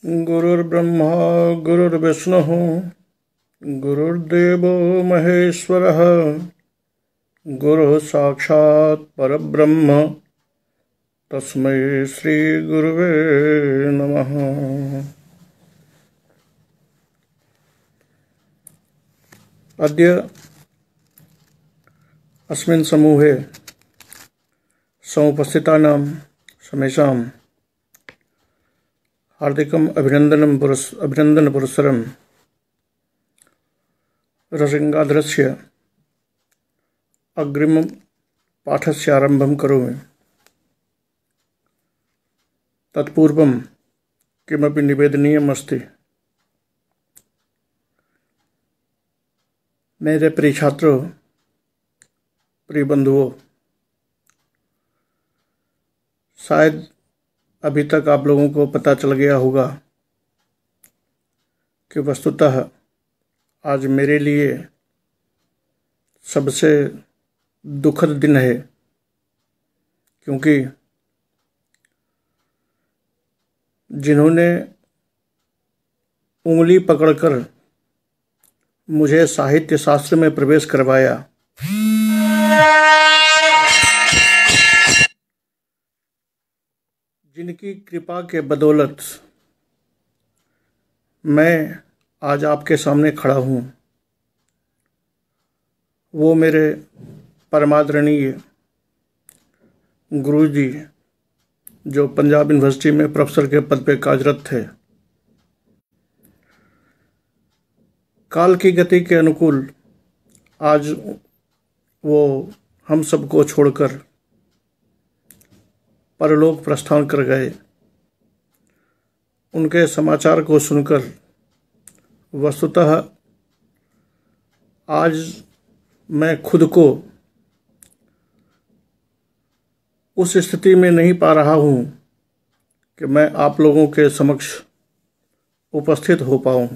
गुरुर्ब्रह्मा गुरुर्विष्णुः गुरुर्देवो महेश्वरः गुरुः साक्षात् परब्रह्म तस्मै श्री गुरुवे नमः। अद्य अस्मिन् समूहे समुपस्थितानां समेषां हार्दिकम् अभिनन्दनपुरस्सरं रसगङ्गाधरस्य अग्रिमं पाठस्य आरम्भं करोमि। तत्पूर्वं किमपि निवेदनीयम् अस्ति। मेरे प्रिय छात्रों, प्रिय बंधुओं, शायद अभी तक आप लोगों को पता चल गया होगा कि वस्तुतः आज मेरे लिए सबसे दुखद दिन है, क्योंकि जिन्होंने उंगली पकड़कर मुझे साहित्य शास्त्र में प्रवेश करवाया, जिनकी कृपा के बदौलत मैं आज आपके सामने खड़ा हूँ, वो मेरे परमादरणीय गुरुजी जो पंजाब यूनिवर्सिटी में प्रोफेसर के पद पे कार्यरत थे। काल की गति के अनुकूल आज वो हम सबको छोड़कर परलोक प्रस्थान कर गए। उनके समाचार को सुनकर वस्तुतः आज मैं खुद को उस स्थिति में नहीं पा रहा हूँ कि मैं आप लोगों के समक्ष उपस्थित हो पाऊँ,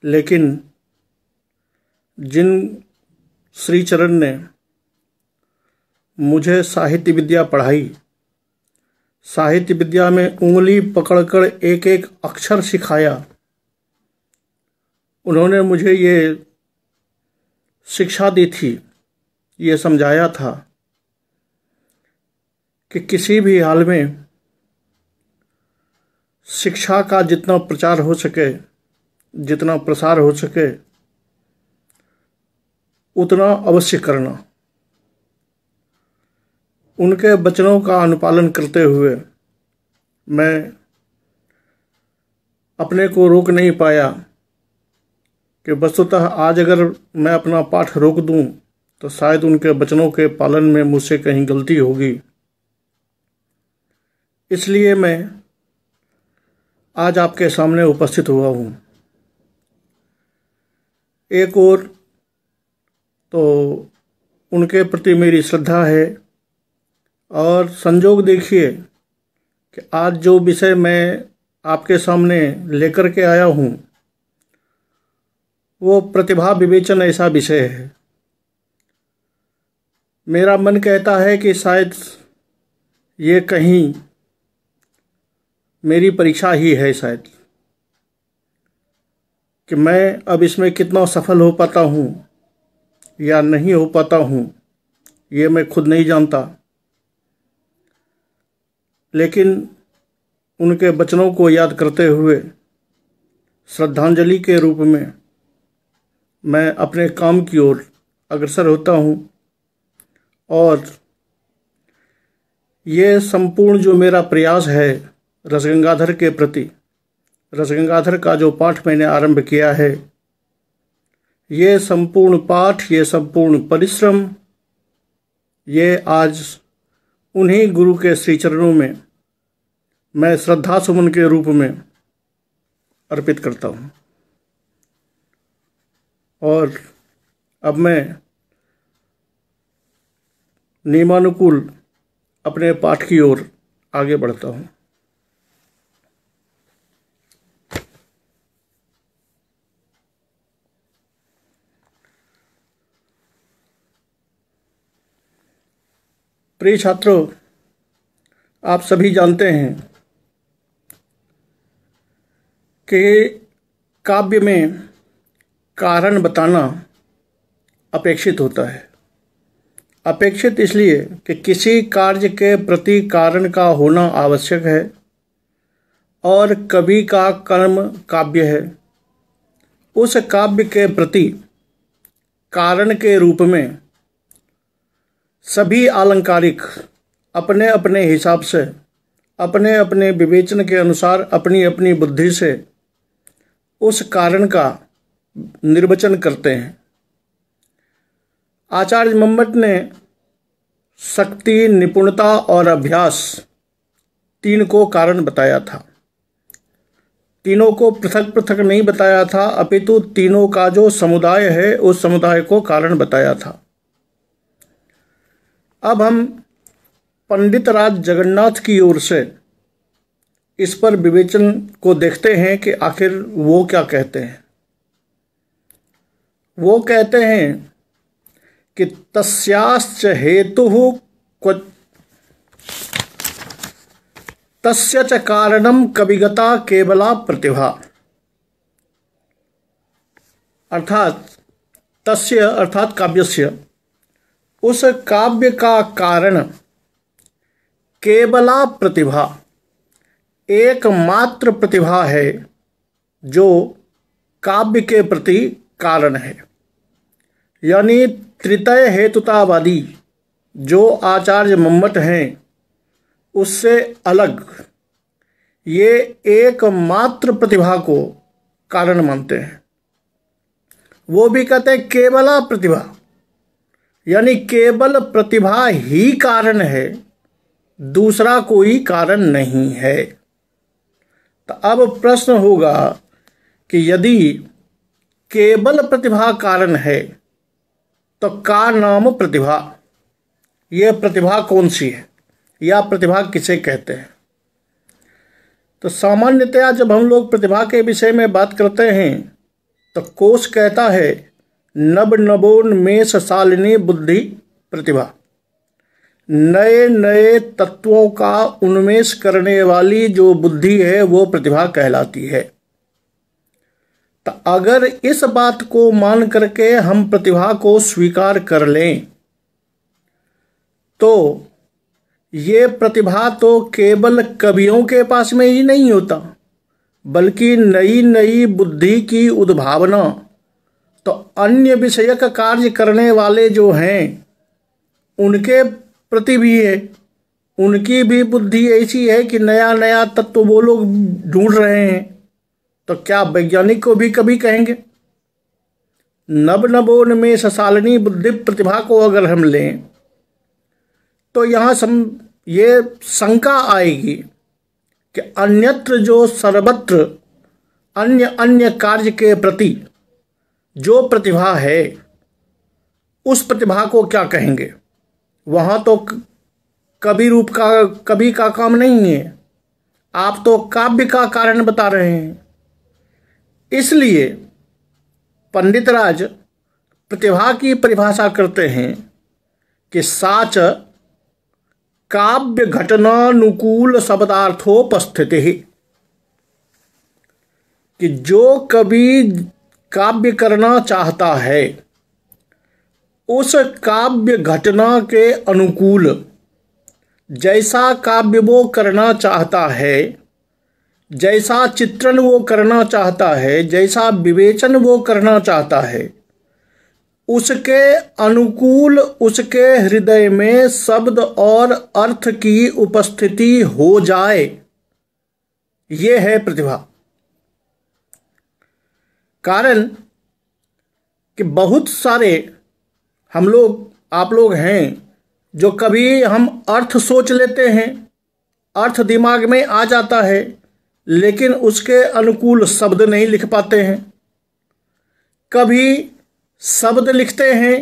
लेकिन जिन श्री चरण ने मुझे साहित्य विद्या पढ़ाई, साहित्य विद्या में उंगली पकड़कर एक एक अक्षर सिखाया, उन्होंने मुझे ये शिक्षा दी थी, ये समझाया था कि किसी भी हाल में शिक्षा का जितना प्रचार हो सके, जितना प्रसार हो सके, उतना अवश्य करना। उनके वचनों का अनुपालन करते हुए मैं अपने को रोक नहीं पाया कि वस्तुतः आज अगर मैं अपना पाठ रोक दूं तो शायद उनके वचनों के पालन में मुझसे कहीं गलती होगी। इसलिए मैं आज आपके सामने उपस्थित हुआ हूँ। एक ओर तो उनके प्रति मेरी श्रद्धा है, और संजोग देखिए कि आज जो विषय मैं आपके सामने लेकर के आया हूँ वो प्रतिभा विवेचन ऐसा विषय है। मेरा मन कहता है कि शायद ये कहीं मेरी परीक्षा ही है, शायद कि मैं अब इसमें कितना सफल हो पाता हूँ या नहीं हो पाता हूँ, ये मैं खुद नहीं जानता। लेकिन उनके वचनों को याद करते हुए श्रद्धांजलि के रूप में मैं अपने काम की ओर अग्रसर होता हूँ, और ये संपूर्ण जो मेरा प्रयास है रसगंगाधर के प्रति, रसगंगाधर का जो पाठ मैंने आरंभ किया है, ये संपूर्ण पाठ, ये संपूर्ण परिश्रम, ये आज उन्हीं गुरु के श्री चरणों में मैं श्रद्धा सुमन के रूप में अर्पित करता हूँ। और अब मैं नियमानुकूल अपने पाठ की ओर आगे बढ़ता हूँ। प्रिय छात्रों, आप सभी जानते हैं कि काव्य में कारण बताना अपेक्षित होता है। अपेक्षित इसलिए कि किसी कार्य के प्रति कारण का होना आवश्यक है और कवि का कर्म काव्य है। उस काव्य के प्रति कारण के रूप में सभी आलंकारिक अपने अपने हिसाब से, अपने अपने विवेचन के अनुसार, अपनी अपनी बुद्धि से उस कारण का निर्वचन करते हैं। आचार्य मंमट ने शक्ति, निपुणता और अभ्यास तीन को कारण बताया था। तीनों को पृथक पृथक नहीं बताया था, अपितु तीनों का जो समुदाय है उस समुदाय को कारण बताया था। अब हम पंडित राज जगन्नाथ की ओर से इस पर विवेचन को देखते हैं कि आखिर वो क्या कहते हैं। वो कहते हैं कि तस्याश्च हेतुः तस्य च कारणम कविगता केवला प्रतिभा। अर्थात तस्य अर्थात काव्यस्य, उस काव्य का कारण केवला प्रतिभा, एकमात्र प्रतिभा है जो काव्य के प्रति कारण है। यानी त्रितय हेतुतावादी जो आचार्य मंमट हैं उससे अलग ये एकमात्र प्रतिभा को कारण मानते हैं। वो भी कहते हैं केवला प्रतिभा, यानी केवल प्रतिभा ही कारण है, दूसरा कोई कारण नहीं है। तो अब प्रश्न होगा कि यदि केवल प्रतिभा कारण है तो का नाम प्रतिभा, यह प्रतिभा कौन सी है या प्रतिभा किसे कहते हैं? तो सामान्यतया जब हम लोग प्रतिभा के विषय में बात करते हैं तो कोश कहता है नव नवोन्मेष शालिनी बुद्धि प्रतिभा, नए नए तत्वों का उन्मेष करने वाली जो बुद्धि है वो प्रतिभा कहलाती है। तो अगर इस बात को मान करके हम प्रतिभा को स्वीकार कर लें तो ये प्रतिभा तो केवल कवियों के पास में ही नहीं होता, बल्कि नई नई बुद्धि की उद्भावना तो अन्य विषयक कार्य करने वाले जो हैं उनके प्रति भी है। उनकी भी बुद्धि ऐसी है कि नया नया तत्व वो लोग ढूंढ रहे हैं। तो क्या वैज्ञानिक को भी कभी कहेंगे? नव नवोन्मेष शालिनी बुद्धि प्रतिभा को अगर हम लें तो यहाँ ये शंका आएगी कि अन्यत्र जो सर्वत्र अन्य अन्य कार्य के प्रति जो प्रतिभा है उस प्रतिभा को क्या कहेंगे? वहाँ तो कवि का काम नहीं है, आप तो काव्य का कारण बता रहे हैं। इसलिए पंडित राज प्रतिभा की परिभाषा करते हैं कि साच काव्य घटनानुकूल शब्दार्थोपस्थिति, कि जो कवि काव्य करना चाहता है उस काव्य घटना के अनुकूल जैसा काव्य वो करना चाहता है, जैसा चित्रण वो करना चाहता है, जैसा विवेचन वो करना चाहता है, उसके अनुकूल उसके हृदय में शब्द और अर्थ की उपस्थिति हो जाए, ये है प्रतिभा। कारण कि बहुत सारे आप लोग हैं जो कभी हम अर्थ सोच लेते हैं, अर्थ दिमाग में आ जाता है, लेकिन उसके अनुकूल शब्द नहीं लिख पाते हैं। कभी शब्द लिखते हैं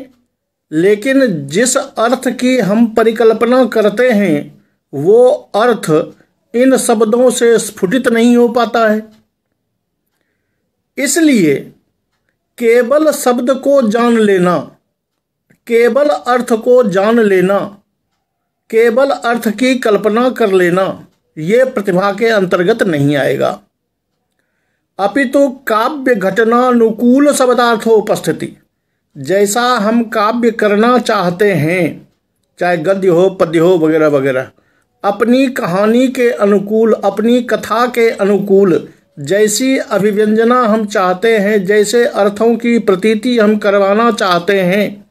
लेकिन जिस अर्थ की हम परिकल्पना करते हैं वो अर्थ इन शब्दों से स्फुटित नहीं हो पाता है। इसलिए केवल शब्द को जान लेना, केवल अर्थ को जान लेना, केवल अर्थ की कल्पना कर लेना ये प्रतिभा के अंतर्गत नहीं आएगा, अपितु काव्य घटनानुकूल शब्दार्थोपस्थिति, जैसा हम काव्य करना चाहते हैं, चाहे गद्य हो पद्य हो वगैरह वगैरह, अपनी कहानी के अनुकूल, अपनी कथा के अनुकूल जैसी अभिव्यंजना हम चाहते हैं, जैसे अर्थों की प्रतीति हम करवाना चाहते हैं,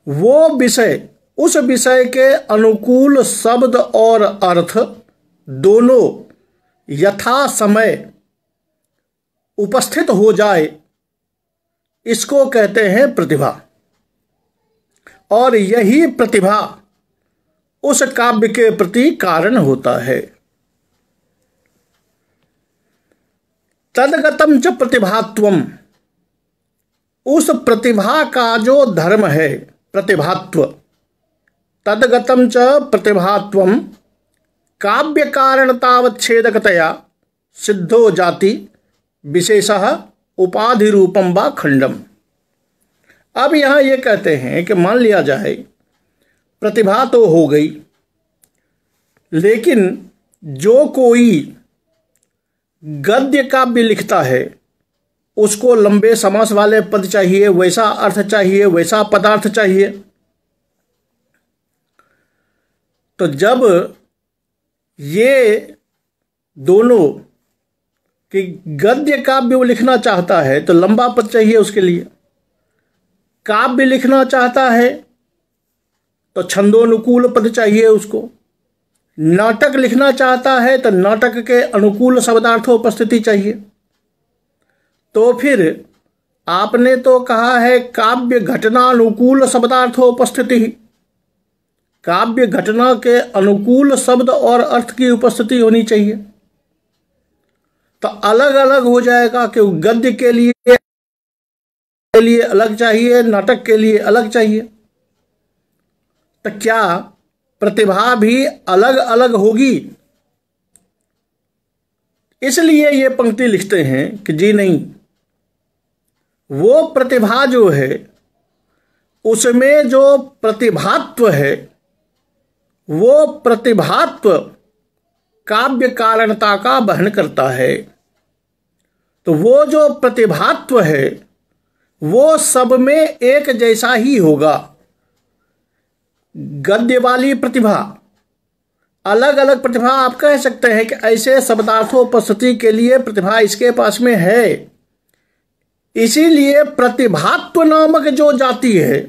वो विषय, उस विषय के अनुकूल शब्द और अर्थ दोनों यथा समय उपस्थित हो जाए, इसको कहते हैं प्रतिभा। और यही प्रतिभा उस काव्य के प्रति कारण होता है। तदगतम च प्रतिभात्वम, उस प्रतिभा का जो धर्म है प्रतिभात्व, तदगतम च प्रतिभात्वम काव्य कारणतावच्छेदकतया सिद्धो जाति विशेषः उपाधि रूपम वा खंडम। अब यहाँ ये कहते हैं कि मान लिया जाए प्रतिभा तो हो गई, लेकिन जो कोई गद्य काव्य लिखता है उसको लंबे समास वाले पद चाहिए, वैसा अर्थ चाहिए, वैसा पदार्थ चाहिए। तो जब ये दोनों कि गद्य काव्य वो लिखना चाहता है तो लंबा पद चाहिए उसके लिए, काव्य लिखना चाहता है तो छंदोनुकूल पद चाहिए उसको, नाटक लिखना चाहता है तो नाटक के अनुकूल शब्दार्थोपस्थिति चाहिए। तो फिर आपने तो कहा है काव्य घटनानुकूल शब्दार्थोपस्थिति, काव्य घटना के अनुकूल शब्द और अर्थ की उपस्थिति होनी चाहिए। तो अलग अलग हो जाएगा कि गद्य के लिए अलग चाहिए, नाटक के लिए अलग चाहिए। तो क्या प्रतिभा भी अलग अलग होगी? इसलिए ये पंक्ति लिखते हैं कि जी नहीं, वो प्रतिभा जो है उसमें जो प्रतिभात्व है वो प्रतिभात्व काव्य कारणता का वहन करता है। तो वो जो प्रतिभात्व है वो सब में एक जैसा ही होगा। गद्य वाली प्रतिभा, अलग अलग प्रतिभा आप कह सकते हैं कि ऐसे शब्दार्थोपस्थिति के लिए प्रतिभा इसके पास में है, इसीलिए प्रतिभात्व नामक जो जाति है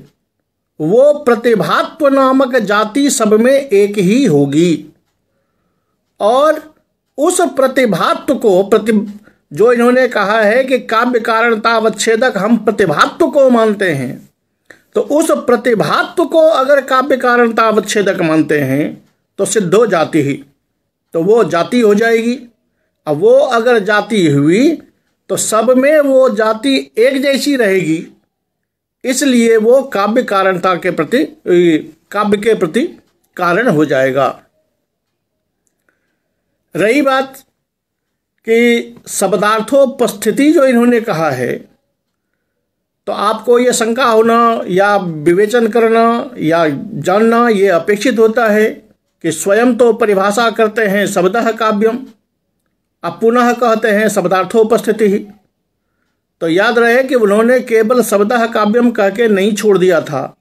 वो प्रतिभात्व नामक जाति सब में एक ही होगी। और उस प्रतिभात्व को जो इन्होंने कहा है कि काव्य कारणतावच्छेदक हम प्रतिभात्व को मानते हैं, तो उस प्रतिभात्व को अगर काव्य कारणतावच्छेदक मानते हैं तो सिद्ध हो जाती ही, तो वो जाति हो जाएगी। अब वो अगर जाति हुई तो सब में वो जाति एक जैसी रहेगी, इसलिए वो काव्य कारणता के प्रति, काव्य के प्रति कारण हो जाएगा। रही बात कि शब्दार्थोपस्थिति जो इन्होंने कहा है, तो आपको ये शंका होना या विवेचन करना या जानना ये अपेक्षित होता है कि स्वयं तो परिभाषा करते हैं शब्दः काव्यम, अब पुनः कहते हैं शब्दार्थोपस्थिति ही। तो याद रहे कि उन्होंने केवल शब्दः काव्यम कह के नहीं छोड़ दिया था,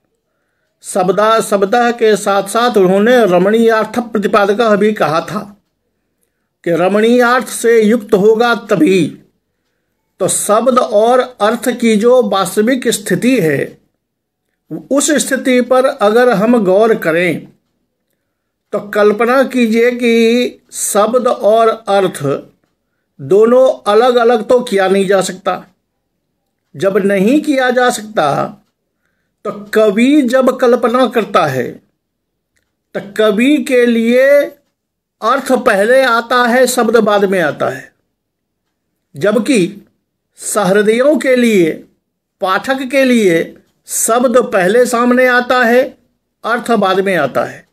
शब्दः के साथ साथ उन्होंने रमणीयार्थ प्रतिपादकः भी कहा था कि रमणीयार्थ से युक्त होगा तभी। तो शब्द और अर्थ की जो वास्तविक स्थिति है उस स्थिति पर अगर हम गौर करें तो कल्पना कीजिए कि शब्द और अर्थ दोनों अलग अलग तो किया नहीं जा सकता। जब नहीं किया जा सकता तो कवि जब कल्पना करता है तो कवि के लिए अर्थ पहले आता है, शब्द बाद में आता है, जबकि सहृदयों के लिए, पाठक के लिए शब्द पहले सामने आता है, अर्थ बाद में आता है।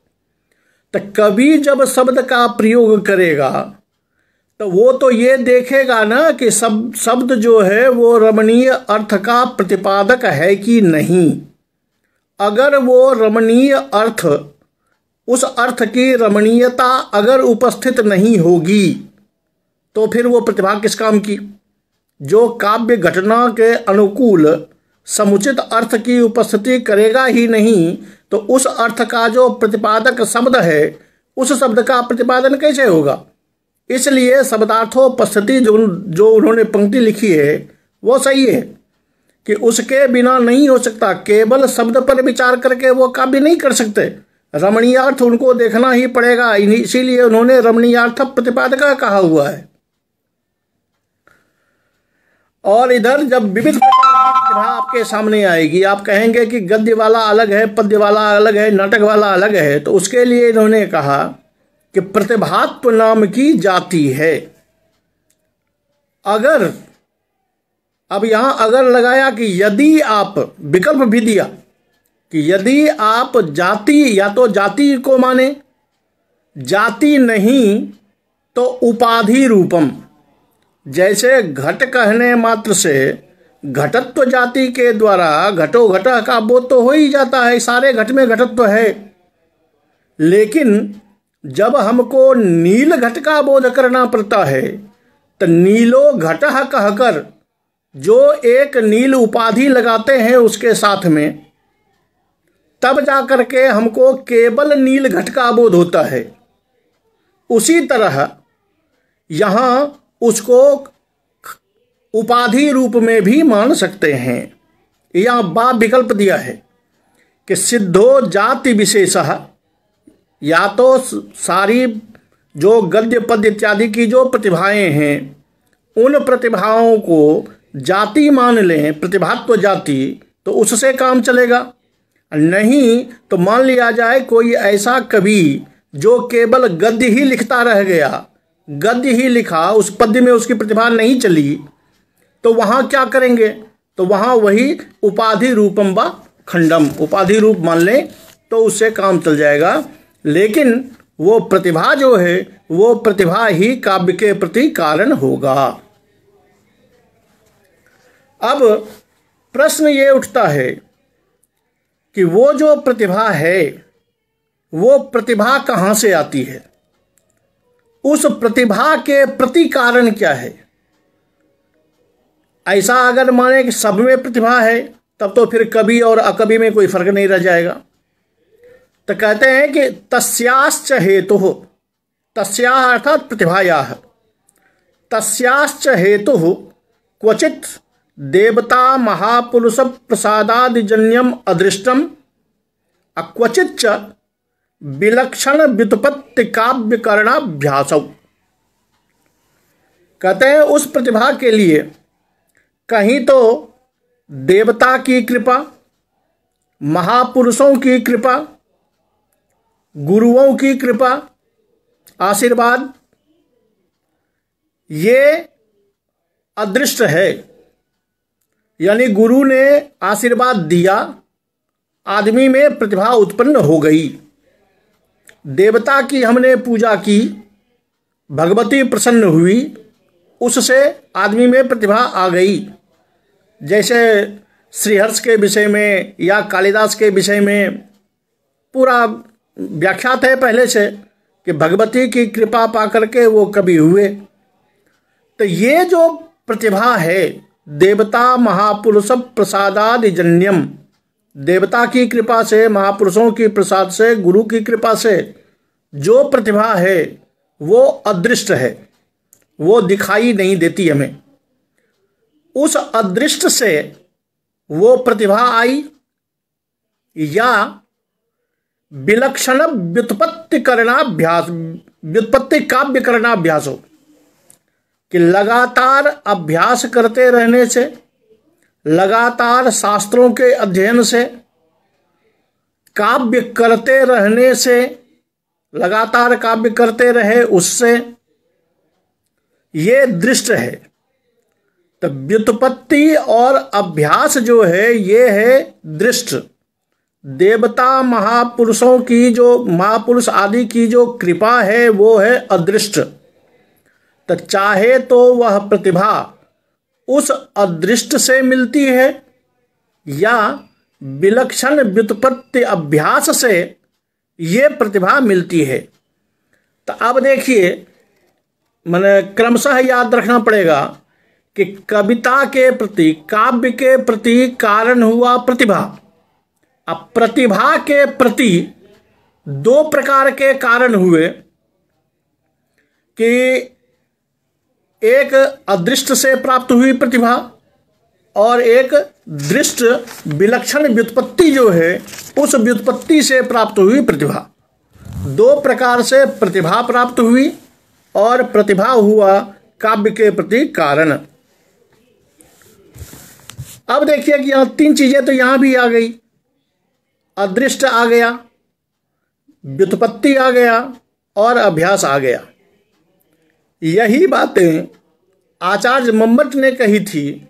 तो कवि जब शब्द का प्रयोग करेगा तो वो तो ये देखेगा ना कि शब्द जो है वो रमणीय अर्थ का प्रतिपादक है कि नहीं। अगर वो रमणीय अर्थ उस अर्थ की रमणीयता अगर उपस्थित नहीं होगी तो फिर वो प्रतिभा किस काम की। जो काव्य घटना के अनुकूल समुचित अर्थ की उपस्थिति करेगा ही नहीं तो उस अर्थ का जो प्रतिपादक शब्द है उस शब्द का प्रतिपादन कैसे होगा। इसलिए शब्दार्थोपस्थिति जो उन्होंने पंक्ति लिखी है वो सही है कि उसके बिना नहीं हो सकता। केवल शब्द पर विचार करके वो काव्य नहीं कर सकते, रमणीयार्थ उनको देखना ही पड़ेगा। इसीलिए उन्होंने रमणीयार्थ प्रतिपादक कहा हुआ है। और इधर जब विविध प्रकार की प्रतिभा आपके सामने आएगी, आप कहेंगे कि गद्य वाला अलग है, पद्य वाला अलग है, नाटक वाला अलग है, तो उसके लिए इन्होंने कहा कि प्रतिभात्व नाम की जाति है। अगर, अब यहां अगर लगाया कि यदि आप, विकल्प भी दिया कि यदि आप जाति, या तो जाति को माने, जाति नहीं तो उपाधि रूपम। जैसे घट कहने मात्र से घटत्व जाति के द्वारा घटो घटा का बोध तो हो ही जाता है, सारे घट में घटत्व है। लेकिन जब हमको नील घट का बोध करना पड़ता है तो नीलो घटः कहकर जो एक नील उपाधि लगाते हैं उसके साथ में, तब जाकर के हमको केवल नील घट का बोध होता है। उसी तरह यहाँ उसको उपाधि रूप में भी मान सकते हैं। यहाँ बा विकल्प दिया है कि सिद्धो जाति विशेषः, या तो सारी जो गद्य पद्य इत्यादि की जो प्रतिभाएं हैं उन प्रतिभाओं को जाति मान लें, प्रतिभात्व जाति, तो उससे काम चलेगा। नहीं तो मान लिया जाए कोई ऐसा कवि जो केवल गद्य ही लिखता रह गया, गद्य ही लिखा, उस पद्य में उसकी प्रतिभा नहीं चली, तो वहाँ क्या करेंगे, तो वहाँ वही उपाधि रूपम व खंडम, उपाधि रूप मान लें तो उससे काम चल जाएगा। लेकिन वो प्रतिभा जो है वो प्रतिभा ही काव्य के प्रति कारण होगा। अब प्रश्न ये उठता है कि वो जो प्रतिभा है वो प्रतिभा कहाँ से आती है, उस प्रतिभा के प्रति कारण क्या है। ऐसा अगर माने कि सब में प्रतिभा है तब तो फिर कवि और अकवि में कोई फर्क नहीं रह जाएगा। तो कहते हैं कि तस्याश्च हेतुः, तस्याः अर्थात प्रतिभायाः, तस्याश्च हेतुः क्वचित् देवता महापुरुष प्रसादादिजन्यम अदृष्टम क्वचिच्च विलक्षण व्युत्पत्ति काव्य करणाभ्यासौ। कहते हैं उस प्रतिभा के लिए कहीं तो देवता की कृपा, महापुरुषों की कृपा, गुरुओं की कृपा, आशीर्वाद, ये अदृष्ट है। यानी गुरु ने आशीर्वाद दिया, आदमी में प्रतिभा उत्पन्न हो गई। देवता की हमने पूजा की, भगवती प्रसन्न हुई, उससे आदमी में प्रतिभा आ गई। जैसे श्रीहर्ष के विषय में या कालिदास के विषय में पूरा व्याख्यात है पहले से कि भगवती की कृपा पाकर के वो कवि हुए। तो ये जो प्रतिभा है देवता महापुरुष प्रसादादिजन्यम, देवता की कृपा से, महापुरुषों की प्रसाद से, गुरु की कृपा से जो प्रतिभा है वो अदृष्ट है, वो दिखाई नहीं देती हमें। उस अदृष्ट से वो प्रतिभा आई या विलक्षण व्युत्पत्ति करणाभ्यास, व्युत्पत्ति काव्य करणाभ्यास हो कि लगातार अभ्यास करते रहने से, लगातार शास्त्रों के अध्ययन से, काव्य करते रहने से, लगातार काव्य करते रहे उससे, ये दृष्ट है। तो व्युत्पत्ति और अभ्यास जो है ये है दृष्ट। देवता महापुरुषों की जो, महापुरुष आदि की जो कृपा है वो है अदृष्ट। तो चाहे तो वह प्रतिभा उस अदृष्ट से मिलती है या विलक्षण व्युत्पत्ति अभ्यास से ये प्रतिभा मिलती है। तो अब देखिए, मैंने क्रमशः याद रखना पड़ेगा कि कविता के प्रति, काव्य के प्रति कारण हुआ प्रतिभा। अब प्रतिभा के प्रति दो प्रकार के कारण हुए कि एक अदृष्ट से प्राप्त हुई प्रतिभा और एक दृष्ट विलक्षण व्युत्पत्ति जो है उस व्युत्पत्ति से प्राप्त हुई प्रतिभा। दो प्रकार से प्रतिभा प्राप्त हुई और प्रतिभा हुआ काव्य के प्रति कारण। अब देखिए कि यहाँ तीन चीजें तो यहाँ भी आ गई, अदृष्ट आ गया, व्युत्पत्ति आ गया और अभ्यास आ गया। यही बातें आचार्य मम्मट ने कही थी।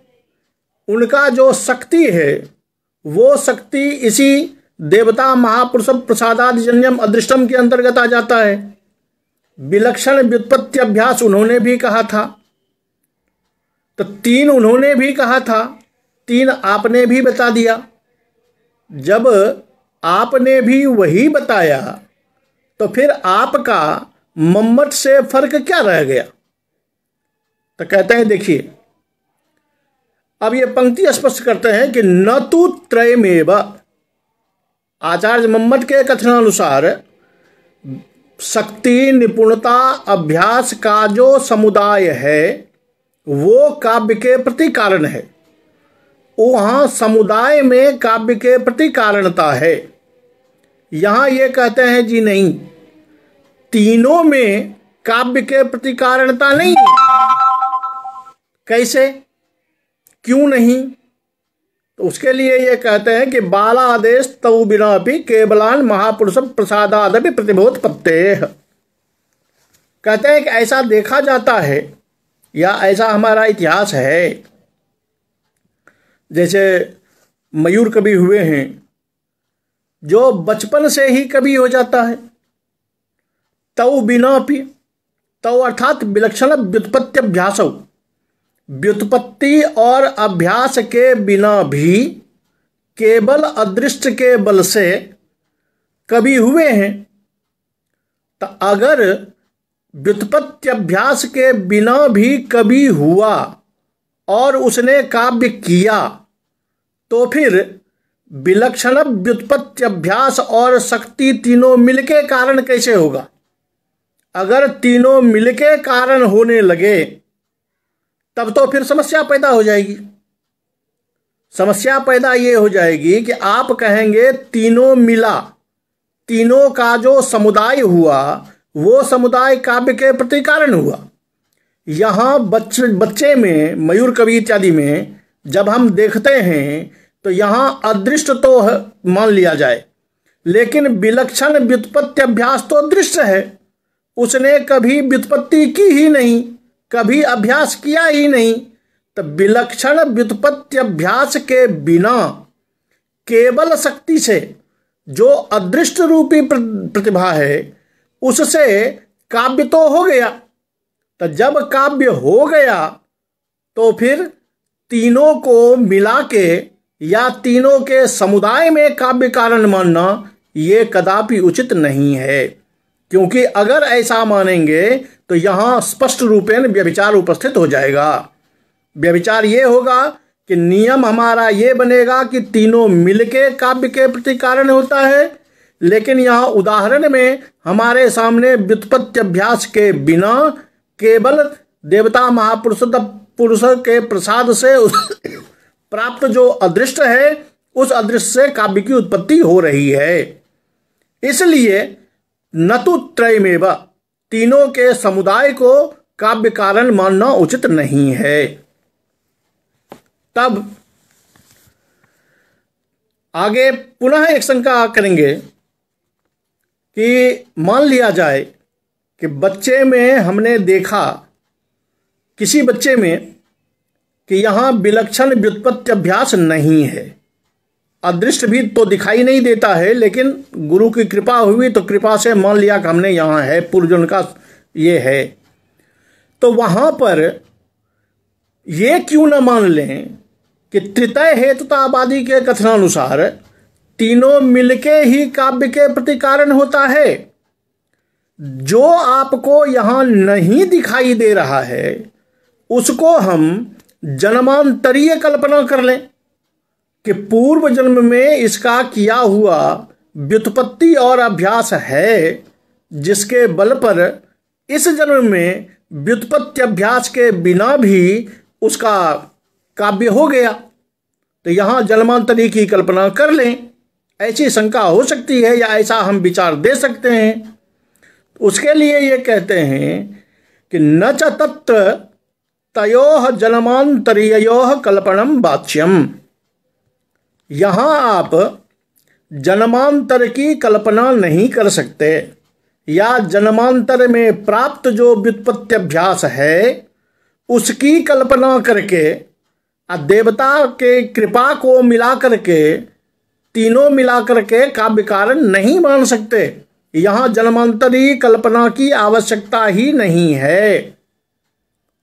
उनका जो शक्ति है वो शक्ति इसी देवता महापुरुष प्रसादादिजन्यम अदृष्टम के अंतर्गत आ जाता है। विलक्षण व्युत्पत्ति अभ्यास उन्होंने भी कहा था, तो तीन उन्होंने भी कहा था, तीन आपने भी बता दिया। जब आपने भी वही बताया तो फिर आपका मम्मट से फर्क क्या रह गया? तो कहते हैं, देखिए अब ये पंक्ति स्पष्ट करते हैं कि न तु त्रयमेव। आचार्य मम्मट के कथनानुसार शक्ति, निपुणता, अभ्यास का जो समुदाय है वो काव्य के प्रति कारण है। वहाँ समुदाय में काव्य के प्रति कारणता है। यहाँ ये कहते हैं जी नहीं, तीनों में काव्य के प्रति कारणता नहीं है। कैसे, क्यों नहीं? तो उसके लिए ये कहते हैं कि बालादेश तौ बिना भी केवलान महापुरुष प्रसादादपि प्रतिभोत्पत्ते। कहते हैं कि ऐसा देखा जाता है या ऐसा हमारा इतिहास है। जैसे मयूर कवि हुए हैं जो बचपन से ही कवि हो जाता है। तौ बिना भी, तौ अर्थात विलक्षण व्युत्पत्ति अभ्यास, व्युत्पत्ति और अभ्यास के बिना भी केवल अदृष्ट के बल से कवि हुए हैं। तो अगर व्युत्पत्ति अभ्यास के बिना भी कवि हुआ और उसने काव्य किया तो फिर विलक्षण व्युत्पत्ति अभ्यास और शक्ति तीनों मिलके कारण कैसे होगा? अगर तीनों मिलके कारण होने लगे तब तो फिर समस्या पैदा हो जाएगी। समस्या पैदा ये हो जाएगी कि आप कहेंगे तीनों मिला, तीनों का जो समुदाय हुआ वो समुदाय काव्य के प्रति कारण हुआ। यहाँ बच्चे में, मयूर कवि इत्यादि में जब हम देखते हैं तो यहाँ अदृष्ट तो मान लिया जाए, लेकिन विलक्षण व्युत्पत्ति अभ्यास तो दृष्ट है। उसने कभी व्युत्पत्ति की ही नहीं, कभी अभ्यास किया ही नहीं। तो विलक्षण व्युत्पत्ति अभ्यास के बिना केवल शक्ति से जो अदृष्ट रूपी प्रतिभा है उससे काव्य तो हो गया। तो जब काव्य हो गया तो फिर तीनों को मिला के या तीनों के समुदाय में काव्य कारण मानना ये कदापि उचित नहीं है, क्योंकि अगर ऐसा मानेंगे तो यहाँ स्पष्ट रूपेण व्यभिचार उपस्थित हो जाएगा। व्यभिचार ये होगा कि नियम हमारा ये बनेगा कि तीनों मिलके काव्य के प्रति कारण होता है, लेकिन यहाँ उदाहरण में हमारे सामने व्युत्पत्ति अभ्यास के बिना केवल देवता महापुरुष के प्रसाद से प्राप्त जो अदृष्ट है उस अदृष्ट से काव्य की उत्पत्ति हो रही है। इसलिए न तु त्रयमेव, तीनों के समुदाय को काव्य कारण मानना उचित नहीं है। तब आगे पुनः एक शंका करेंगे कि मान लिया जाए कि बच्चे में हमने देखा, किसी बच्चे में, कि यहाँ विलक्षण व्युत्पत्ति अभ्यास नहीं है, अदृष्ट भी तो दिखाई नहीं देता है, लेकिन गुरु की कृपा हुई तो कृपा से मान लिया कि हमने यहाँ है, पूर्वजन का ये है। तो वहाँ पर ये क्यों न मान लें कि त्रितय हेतुतावादी के कथनानुसार तीनों मिलके ही काव्य के प्रति कारण होता है। जो आपको यहां नहीं दिखाई दे रहा है उसको हम जन्मांतरीय कल्पना कर लें कि पूर्व जन्म में इसका किया हुआ व्युत्पत्ति और अभ्यास है, जिसके बल पर इस जन्म में व्युत्पत्ति अभ्यास के बिना भी उसका काव्य हो गया। तो यहाँ जन्मांतरी की कल्पना कर लें, ऐसी शंका हो सकती है या ऐसा हम विचार दे सकते हैं। उसके लिए ये कहते हैं कि न च तत्र तयोः जन्मांतरीयोः कल्पनम वाच्यम। यहाँ आप जन्मांतर की कल्पना नहीं कर सकते, या जन्मांतर में प्राप्त जो व्युत्पत्ति अभ्यास है उसकी कल्पना करके देवता के कृपा को मिला करके तीनों मिला करके काव्य कारण नहीं मान सकते। यहाँ जन्मांतरी कल्पना की आवश्यकता ही नहीं है।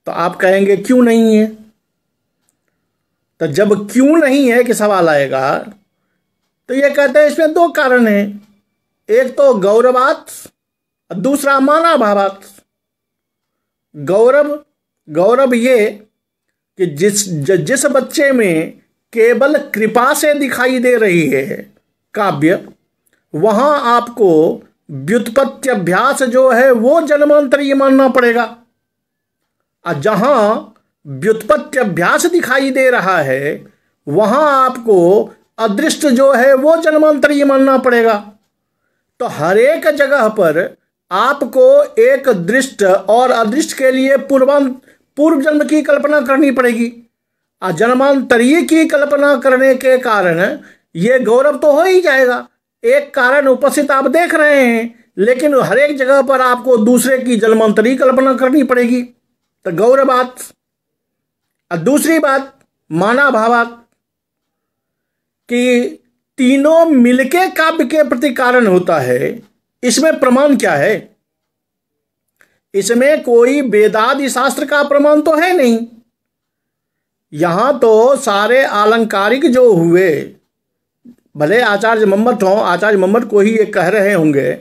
तो आप कहेंगे क्यों नहीं है? तो जब क्यों नहीं है कि सवाल आएगा, तो ये कहते हैं इसमें दो कारण हैं, एक तो गौरवात और दूसरा मानाभावात। गौरव ये कि जिस बच्चे में केवल कृपा से दिखाई दे रही है काव्य, वहां आपको व्युत्पत्ति अभ्यास जो है वो जन्मांतरीय मानना पड़ेगा। और जहां व्युत्पत्ति अभ्यास दिखाई दे रहा है वहां आपको अदृष्ट जो है वो जन्मांतरीय मानना पड़ेगा। तो हर एक जगह पर आपको एक दृष्ट और अदृष्ट के लिए पूर्व जन्म की कल्पना करनी पड़ेगी। और जन्मांतरीय की कल्पना करने के कारण ये गौरव तो हो ही जाएगा। एक कारण उपस्थित आप देख रहे हैं, लेकिन हर एक जगह पर आपको दूसरे की जन्मांतरीय कल्पना करनी पड़ेगी। तो गौरवात। और दूसरी बात मानाभावात, कि तीनों मिलके काव्य के प्रति कारण होता है। इसमें प्रमाण क्या है? इसमें कोई वेदादि शास्त्र का प्रमाण तो है नहीं। यहां तो सारे आलंकारिक जो हुए, भले आचार्य मम्मट हों, आचार्य मम्मट को ही ये कह रहे होंगे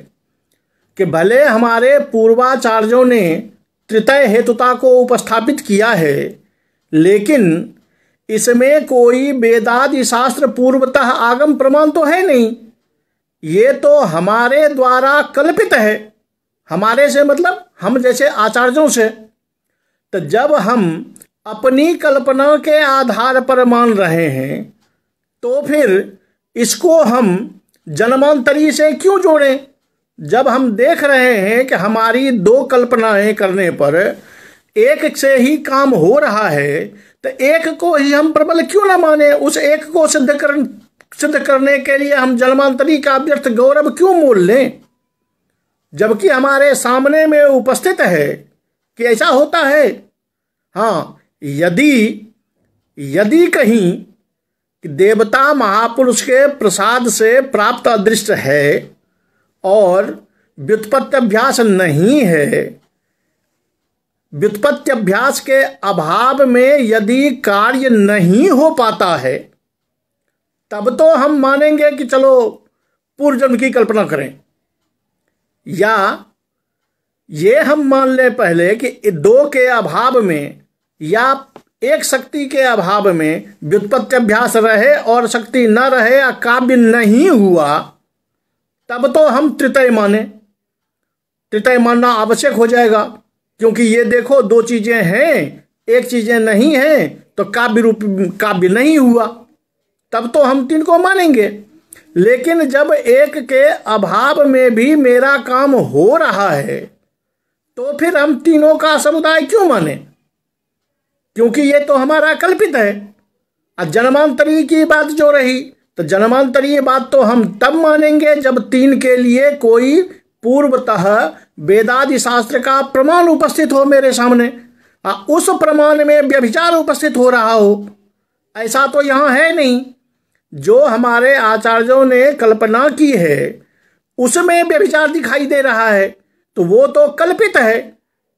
कि भले हमारे पूर्वाचार्यों ने त्रितय हेतुता को उपस्थापित किया है, लेकिन इसमें कोई वेदादि शास्त्र पूर्वतः आगम प्रमाण तो है नहीं। ये तो हमारे द्वारा कल्पित है। हमारे से मतलब हम जैसे आचार्यों से। तो जब हम अपनी कल्पना के आधार पर मान रहे हैं तो फिर इसको हम जन्मांतरी से क्यों जोड़ें? जब हम देख रहे हैं कि हमारी दो कल्पनाएं करने पर एक से ही काम हो रहा है, तो एक को ही हम प्रबल क्यों ना माने? उस एक को सिद्ध करने के लिए हम जन्मांतरी का व्यर्थ गौरव क्यों मोल लें? जबकि हमारे सामने में उपस्थित है कि ऐसा होता है। हाँ, यदि कहीं देवता महापुरुष के प्रसाद से प्राप्त अदृष्ट है और व्युत्पत्ति अभ्यास नहीं है, व्युत्पत्ति अभ्यास के अभाव में यदि कार्य नहीं हो पाता है, तब तो हम मानेंगे कि चलो पूर्व जन्म की कल्पना करें। या ये हम मान लें पहले कि दो के अभाव में या एक शक्ति के अभाव में व्युत्पत्ति अभ्यास रहे और शक्ति न रहे या काव्य नहीं हुआ, तब तो हम त्रितय माने। त्रितय मानना आवश्यक हो जाएगा, क्योंकि ये देखो दो चीजें हैं, एक चीजें नहीं हैं, तो काव्य नहीं हुआ, तब तो हम तीन को मानेंगे। लेकिन जब एक के अभाव में भी मेरा काम हो रहा है, तो फिर हम तीनों का समुदाय क्यों माने? क्योंकि ये तो हमारा कल्पित है। और जन्मांतरी की बात जो रही, तो जन्मांतरी बात तो हम तब मानेंगे जब तीन के लिए कोई पूर्वतः वेदादि शास्त्र का प्रमाण उपस्थित हो मेरे सामने, उस प्रमाण में व्यभिचार उपस्थित हो रहा हो। ऐसा तो यहाँ है नहीं। जो हमारे आचार्यों ने कल्पना की है उसमें व्यभिचार दिखाई दे रहा है, तो वो तो कल्पित है।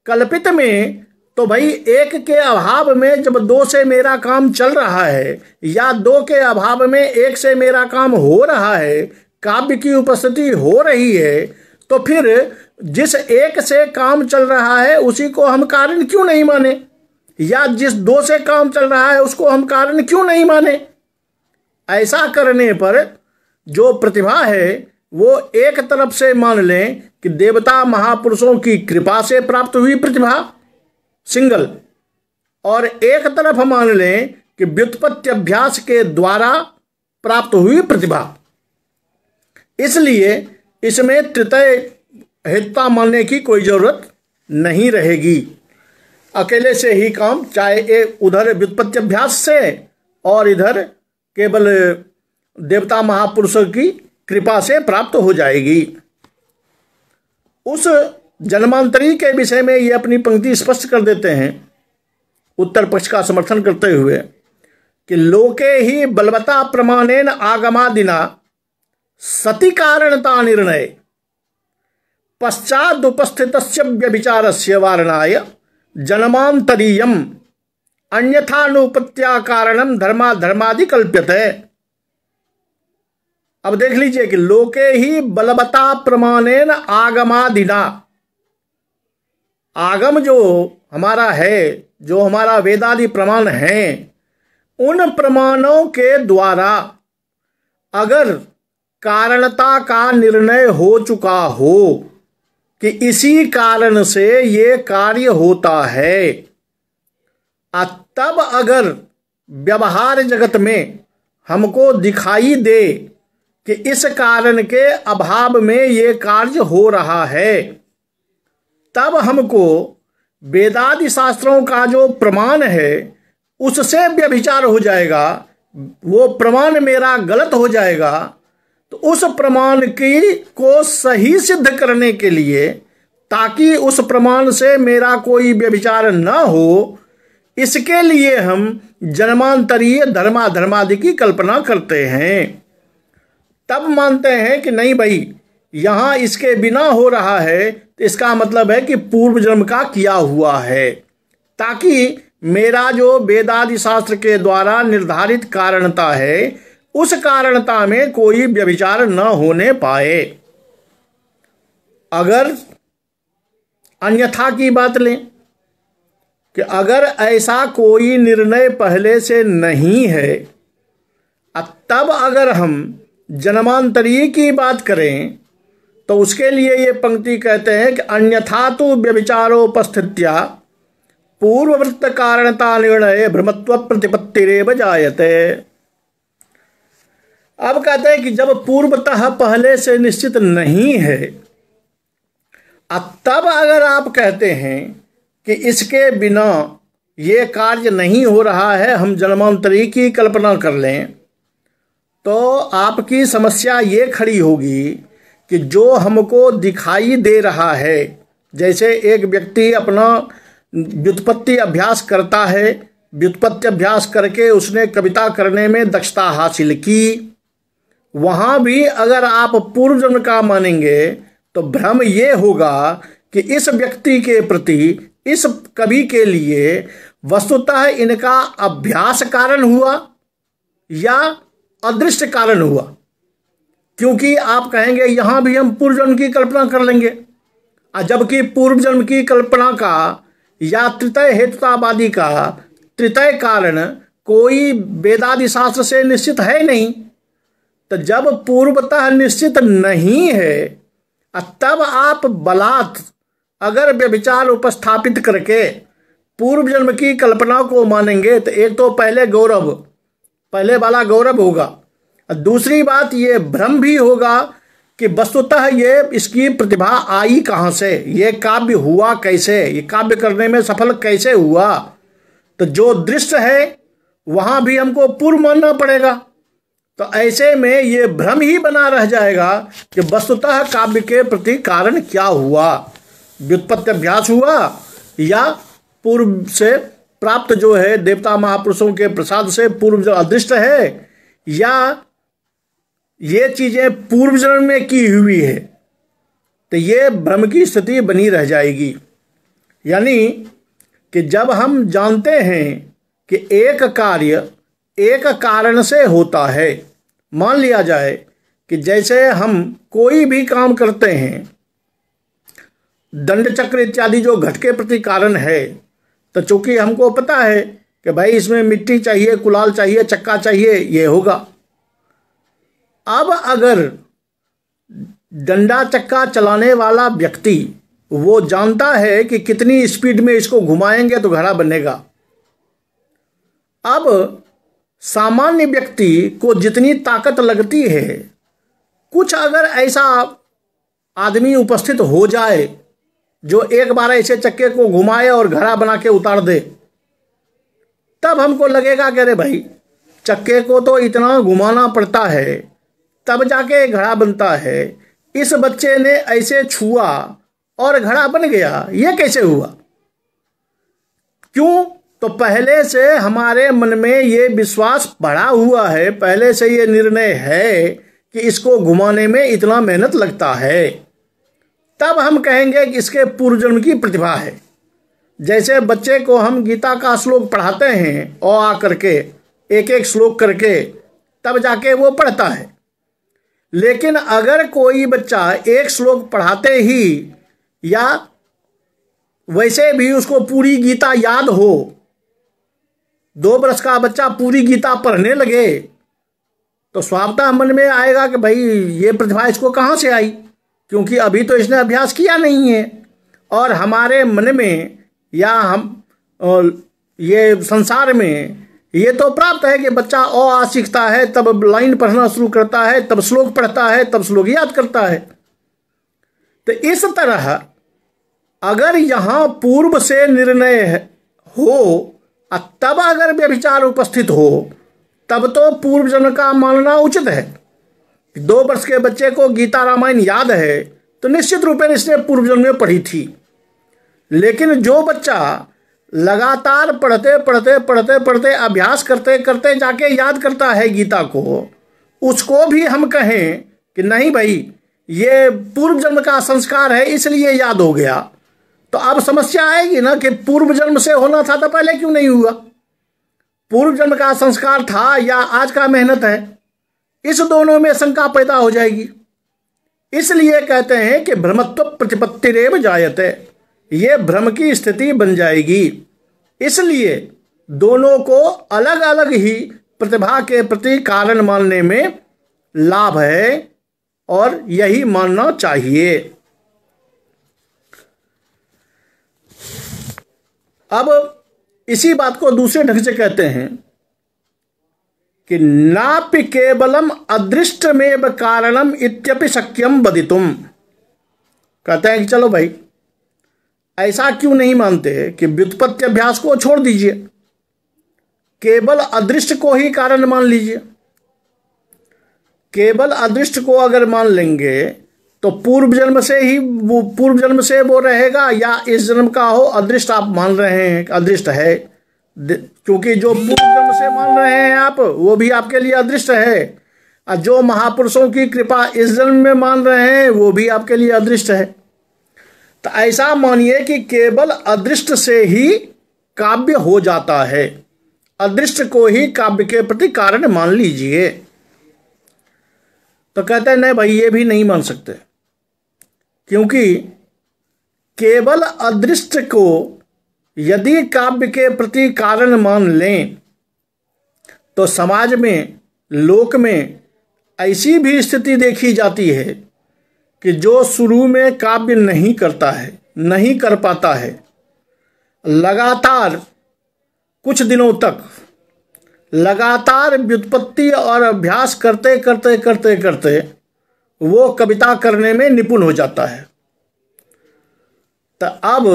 कल्पित में तो भाई एक के अभाव में जब दो से मेरा काम चल रहा है, या दो के अभाव में एक से मेरा काम हो रहा है, काव्य की उपस्थिति हो रही है, तो फिर जिस एक से काम चल रहा है उसी को हम कारण क्यों नहीं माने, या जिस दो से काम चल रहा है उसको हम कारण क्यों नहीं माने। ऐसा करने पर जो प्रतिभा है वो एक तरफ से मान लें कि देवता महापुरुषों की कृपा से प्राप्त हुई प्रतिभा सिंगल, और एक तरफ मान लें कि व्युत्पत्ति अभ्यास के द्वारा प्राप्त हुई प्रतिभा। इसलिए इसमें तृतीय हेतुता मानने की कोई जरूरत नहीं रहेगी। अकेले से ही काम, चाहे उधर व्युत्पत्ति अभ्यास से और इधर केवल देवता महापुरुषों की कृपा से प्राप्त हो जाएगी। उस जन्मांतरी के विषय में ये अपनी पंक्ति स्पष्ट कर देते हैं उत्तर पक्ष का समर्थन करते हुए कि लोके ही बलवता प्रमाणेन आगमादिना सति कारणता निर्णय पश्चाद उपस्थितस्य व्यभिचारस्य वारणाय जन्मांतरीयम अन्यथानुपत्या कारणम धर्माधर्मादि कल्प्यते। अब देख लीजिए कि लोके ही बलवता प्रमाणेन आगमादिना, आगम जो हमारा है, जो हमारा वेदादि प्रमाण हैं, उन प्रमाणों के द्वारा अगर कारणता का निर्णय हो चुका हो कि इसी कारण से ये कार्य होता है, तब अगर व्यवहार जगत में हमको दिखाई दे कि इस कारण के अभाव में ये कार्य हो रहा है, तब हमको वेदादि शास्त्रों का जो प्रमाण है उससे व्यभिचार हो जाएगा, वो प्रमाण मेरा गलत हो जाएगा। तो उस प्रमाण की को सही सिद्ध करने के लिए, ताकि उस प्रमाण से मेरा कोई व्यभिचार न हो, इसके लिए हम जन्मांतरीय धर्माधर्मादि की कल्पना करते हैं। तब मानते हैं कि नहीं भाई, यहाँ इसके बिना हो रहा है, तो इसका मतलब है कि पूर्व जन्म का किया हुआ है, ताकि मेरा जो वेदादि शास्त्र के द्वारा निर्धारित कारणता है उस कारणता में कोई व्यभिचार न होने पाए। अगर अन्यथा की बात लें कि अगर ऐसा कोई निर्णय पहले से नहीं है, तब अगर हम जन्मांतरीय की बात करें तो उसके लिए ये पंक्ति कहते हैं कि अन्यथा तो व्यभिचारोपस्थित्या पूर्ववृत्त कारणता निर्णय भ्रमत्व प्रतिपत्तिरेव जायते। अब कहते हैं कि जब पूर्वतः पहले से निश्चित नहीं है, तब अगर आप कहते हैं कि इसके बिना ये कार्य नहीं हो रहा है, हम जन्मांतरी की कल्पना कर लें, तो आपकी समस्या ये खड़ी होगी कि जो हमको दिखाई दे रहा है, जैसे एक व्यक्ति अपना व्युत्पत्ति अभ्यास करता है, व्युत्पत्ति अभ्यास करके उसने कविता करने में दक्षता हासिल की, वहाँ भी अगर आप पूर्व जन्म का मानेंगे तो भ्रम ये होगा कि इस व्यक्ति के प्रति, इस कवि के लिए वस्तुतः इनका अभ्यास कारण हुआ या अदृष्ट कारण हुआ, क्योंकि आप कहेंगे यहाँ भी हम पूर्व जन्म की कल्पना कर लेंगे, जबकि पूर्व जन्म की कल्पना का या तृतीय हेतुतावादी का तृतीय कारण कोई वेदादि शास्त्र से निश्चित है नहीं। तो जब पूर्वतः निश्चित नहीं है, तब आप बलात् अगर व्यभिचार उपस्थापित करके पूर्व जन्म की कल्पना को मानेंगे तो एक तो पहले वाला गौरव होगा, और दूसरी बात ये भ्रम भी होगा कि वस्तुतः ये इसकी प्रतिभा आई कहाँ से, ये काव्य हुआ कैसे, ये काव्य करने में सफल कैसे हुआ। तो जो दृष्ट है वहाँ भी हमको पूर्व मानना पड़ेगा। तो ऐसे में ये भ्रम ही बना रह जाएगा कि वस्तुतः काव्य के प्रति कारण क्या हुआ, व्युत्पत्ति अभ्यास हुआ या पूर्व से प्राप्त जो है देवता महापुरुषों के प्रसाद से पूर्व जो अदृष्ट है, या ये चीजें पूर्व जन्म में की हुई है। तो ये भ्रम की स्थिति बनी रह जाएगी। यानी कि जब हम जानते हैं कि एक कार्य एक कारण से होता है, मान लिया जाए कि जैसे हम कोई भी काम करते हैं, दंड चक्र इत्यादि जो घट के प्रति कारण है, तो चूंकि हमको पता है कि भाई इसमें मिट्टी चाहिए, कुलाल चाहिए, चक्का चाहिए, ये होगा। अब अगर डंडा चक्का चलाने वाला व्यक्ति वो जानता है कि कितनी स्पीड में इसको घुमाएंगे तो घड़ा बनेगा। अब सामान्य व्यक्ति को जितनी ताकत लगती है, कुछ अगर ऐसा आदमी उपस्थित हो जाए जो एक बार ऐसे चक्के को घुमाए और घड़ा बना के उतार दे, तब हमको लगेगा कि अरे भाई चक्के को तो इतना घुमाना पड़ता है तब जाके घड़ा बनता है, इस बच्चे ने ऐसे छुआ और घड़ा बन गया, ये कैसे हुआ? क्यों? तो पहले से हमारे मन में ये विश्वास बढ़ा हुआ है, पहले से ये निर्णय है कि इसको घुमाने में इतना मेहनत लगता है, तब हम कहेंगे कि इसके पूर्व जन्म की प्रतिभा है। जैसे बच्चे को हम गीता का श्लोक पढ़ाते हैं और आ करके एक एक श्लोक करके, तब जाके वो पढ़ता है। लेकिन अगर कोई बच्चा एक श्लोक पढ़ाते ही या वैसे भी उसको पूरी गीता याद हो, 2 वर्ष का बच्चा पूरी गीता पढ़ने लगे, तो स्वभावतः मन में आएगा कि भाई ये प्रतिभा इसको कहाँ से आई, क्योंकि अभी तो इसने अभ्यास किया नहीं है। और हमारे मन में या हम ये संसार में ये तो प्राप्त है कि बच्चा अ आ सीखता है, तब लाइन पढ़ना शुरू करता है, तब श्लोक पढ़ता है, तब श्लोक याद करता है। तो इस तरह अगर यहाँ पूर्व से निर्णय हो, तब अगर व्यभिचार उपस्थित हो, तब तो पूर्व जन्म का मानना उचित है। 2 वर्ष के बच्चे को गीता रामायण याद है तो निश्चित रूप से इसने पूर्व जन्म में पढ़ी थी। लेकिन जो बच्चा लगातार पढ़ते पढ़ते पढ़ते पढ़ते अभ्यास करते करते जाके याद करता है गीता को, उसको भी हम कहें कि नहीं भाई ये पूर्व जन्म का संस्कार है इसलिए याद हो गया, तो अब समस्या आएगी ना कि पूर्व जन्म से होना था तो पहले क्यों नहीं हुआ? पूर्व जन्म का संस्कार था या आज का मेहनत है, इस दोनों में शंका पैदा हो जाएगी। इसलिए कहते हैं कि भ्रमत्व प्रतिपत्तिरेव जायते, ये भ्रम की स्थिति बन जाएगी। इसलिए दोनों को अलग अलग ही प्रतिभा के प्रति कारण मानने में लाभ है और यही मानना चाहिए। अब इसी बात को दूसरे ढंग से कहते हैं कि नापि केवलम अदृष्टमेव कारणम इत्यपि शक्यम वदितुम। कहते हैं कि चलो भाई ऐसा क्यों नहीं मानते कि व्युत्पत्ति अभ्यास को छोड़ दीजिए, केवल अदृष्ट को ही कारण मान लीजिए। केवल अदृष्ट को अगर मान लेंगे तो पूर्व जन्म से वो रहेगा, या इस जन्म का हो अदृष्ट आप मान रहे हैं अदृष्ट है, क्योंकि जो पूर्व जन्म से मान रहे हैं आप वो भी आपके लिए अदृष्ट है, और जो महापुरुषों की कृपा इस जन्म में मान रहे हैं वो भी आपके लिए अदृष्ट है। तो ऐसा मानिए कि केवल अदृष्ट से ही काव्य हो जाता है, अदृष्ट को ही काव्य के प्रति कारण मान लीजिए। तो कहते हैं नहीं भाई ये भी नहीं मान सकते, क्योंकि केवल अदृष्ट को यदि काव्य के प्रति कारण मान लें तो समाज में, लोक में ऐसी भी स्थिति देखी जाती है कि जो शुरू में काव्य नहीं करता है, नहीं कर पाता है, लगातार कुछ दिनों तक लगातार व्युत्पत्ति और अभ्यास करते करते करते करते वो कविता करने में निपुण हो जाता है। तो अब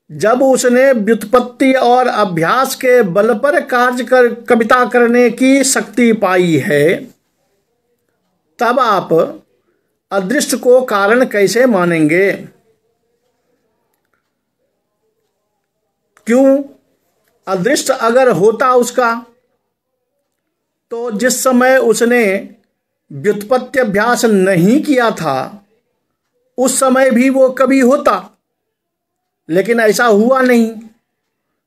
जब उसने व्युत्पत्ति और अभ्यास के बल पर कविता करने की शक्ति पाई है, तब आप अदृष्ट को कारण कैसे मानेंगे? क्यों? अदृष्ट अगर होता उसका, तो जिस समय उसने व्युत्पत्ति अभ्यास नहीं किया था उस समय भी वो कवि होता। लेकिन ऐसा हुआ नहीं,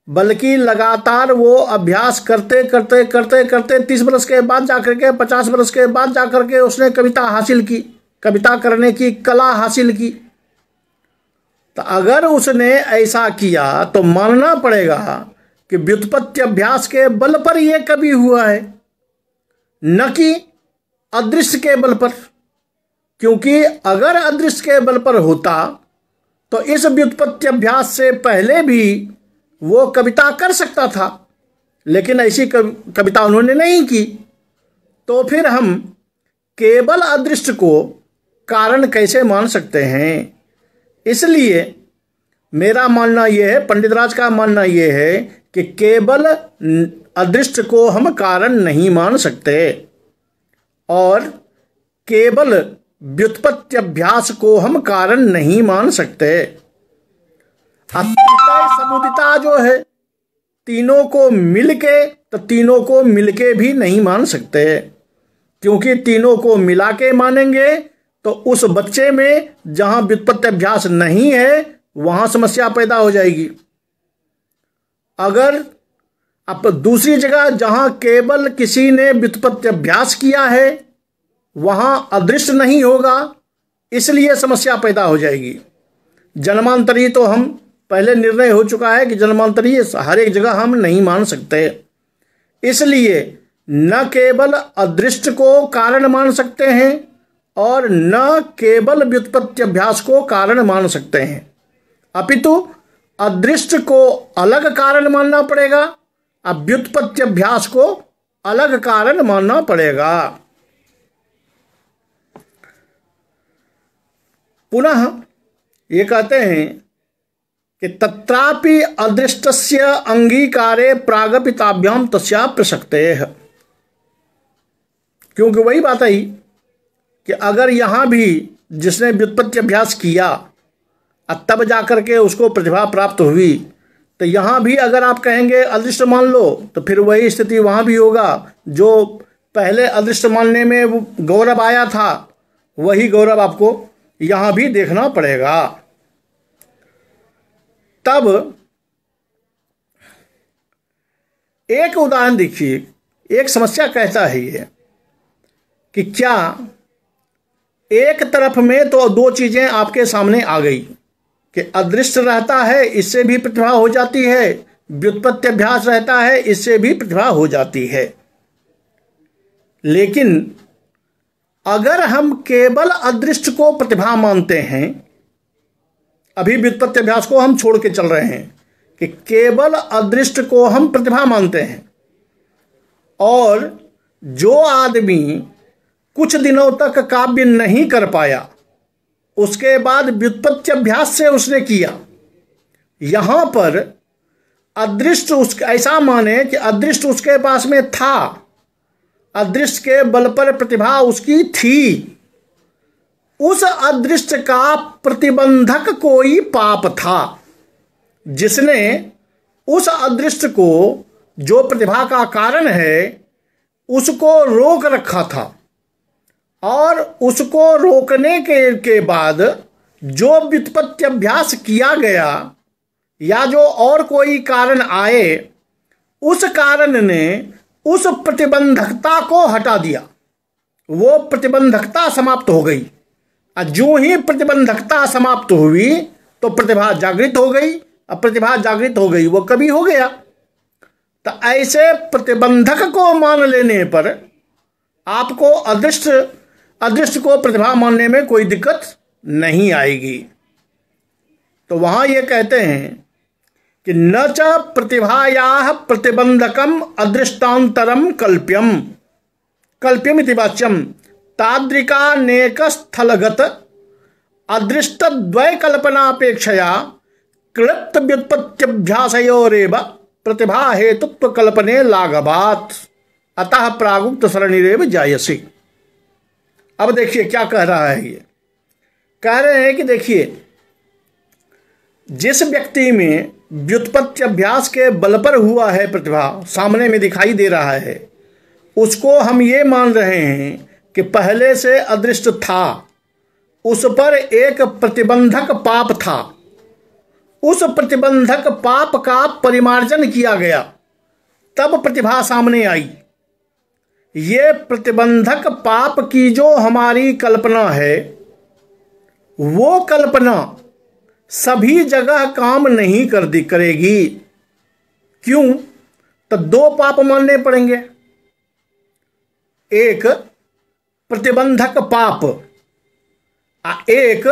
बल्कि लगातार वो अभ्यास करते करते करते करते 30 वर्ष के बाद जाकर के 50 वर्ष के बाद जाकर के उसने कविता हासिल की, कविता करने की कला हासिल की। तो अगर उसने ऐसा किया तो मानना पड़ेगा कि व्युत्पत्ति अभ्यास के बल पर यह कवि हुआ है, न कि अदृश्य के बल पर। क्योंकि अगर अदृश्य के बल पर होता तो इस व्युत्पत्ति अभ्यास से पहले भी वो कविता कर सकता था, लेकिन ऐसी कविता उन्होंने नहीं की। तो फिर हम केवल अदृश्य को कारण कैसे मान सकते हैं? इसलिए मेरा मानना यह है, पंडित राज का मानना यह है कि केवल अदृश्य को हम कारण नहीं मान सकते और केवल व्युत्पत्ति अभ्यास को हम कारण नहीं मान सकते। अत्रितय समुदिता जो है, तीनों को मिलके, तो तीनों को मिलके भी नहीं मान सकते, क्योंकि तीनों को मिला के मानेंगे तो उस बच्चे में जहां व्युत्पत्ति अभ्यास नहीं है वहां समस्या पैदा हो जाएगी। अगर अब दूसरी जगह जहां केवल किसी ने व्युत्पत्ति अभ्यास किया है वहां अदृश्य नहीं होगा, इसलिए समस्या पैदा हो जाएगी। जन्मांतरी तो हम पहले निर्णय हो चुका है कि जन्मांतरी हर एक जगह हम नहीं मान सकते, इसलिए न केवल अदृश्य को कारण मान सकते हैं और न केवल व्युत्पत्ति अभ्यास को कारण मान सकते हैं, अपितु अदृश्य को अलग कारण मानना पड़ेगा, अब व्युत्पत्ति अभ्यास को अलग कारण मानना पड़ेगा। पुनः ये कहते हैं कि तत्रापि अदृष्टस्य अंगीकारे प्रागपिताभ्याम तस्या प्रसक्तेः, क्योंकि वही बात आई कि अगर यहाँ भी जिसने व्युत्पत्ति अभ्यास किया और तब जाकर के उसको प्रतिभा प्राप्त हुई, तो यहाँ भी अगर आप कहेंगे अदृष्ट मान लो तो फिर वही स्थिति वहाँ भी होगा। जो पहले अदृष्ट मानने में गौरव आया था वही गौरव आपको यहाँ भी देखना पड़ेगा। तब एक उदाहरण देखिए, एक समस्या कहता है ये कि क्या एक तरफ में तो दो चीजें आपके सामने आ गई कि अदृश्य रहता है इससे भी प्रतिभा हो जाती है, व्युत्पत्ति अभ्यास रहता है इससे भी प्रतिभा हो जाती है। लेकिन अगर हम केवल अदृश्य को प्रतिभा मानते हैं, अभी व्युत्पत्ति अभ्यास को हम छोड़ के चल रहे हैं कि केवल अदृश्य को हम प्रतिभा मानते हैं, और जो आदमी कुछ दिनों तक काव्य नहीं कर पाया उसके बाद व्युत्पत्ति अभ्यास से उसने किया, यहां पर अदृश्य ऐसा माने कि अदृश्य उसके पास में था, अदृश्य के बल पर प्रतिभा उसकी थी, उस अदृश्य का प्रतिबंधक कोई पाप था जिसने उस अदृश्य को जो प्रतिभा का कारण है उसको रोक रखा था, और उसको रोकने के बाद जो व्युत्पत्ति अभ्यास किया गया या जो और कोई कारण आए उस कारण ने उस प्रतिबंधकता को हटा दिया, वो प्रतिबंधकता समाप्त हो गई। जो ही प्रतिबंधकता समाप्त हुई तो प्रतिभा जागृत हो गई, अब प्रतिभा जागृत हो गई वो कवि हो गया। तो ऐसे प्रतिबंधक को मान लेने पर आपको अदृश्य को प्रतिभा मानने में कोई दिक्कत नहीं आएगी। तो वहां ये कहते हैं कि न च प्रतिभायाः प्रतिबंधकम अदृष्टांतरम कल्प्यम इति वाच्यम ताद्रिकानेक स्थलगत अदृष्टद्वय कल्पनापेक्षया क्लृप्त व्युत्पत्त्यभ्यासयोरेव प्रतिभा हेतुत्व कल्पने लाघवात् अतः प्रागुक्त सरणिरेव जायसी। अब देखिए क्या कह रहा है, ये कह रहे हैं कि देखिए जिस व्यक्ति में व्युत्पत्ति अभ्यास के बल पर हुआ है, प्रतिभा सामने में दिखाई दे रहा है, उसको हम ये मान रहे हैं कि पहले से अदृष्ट था, उस पर एक प्रतिबंधक पाप था, उस प्रतिबंधक पाप का परिमार्जन किया गया, तब प्रतिभा सामने आई। ये प्रतिबंधक पाप की जो हमारी कल्पना है, वो कल्पना सभी जगह काम नहीं करेगी। क्यों? तो दो पाप मानने पड़ेंगे। एक प्रतिबंधक पाप, एक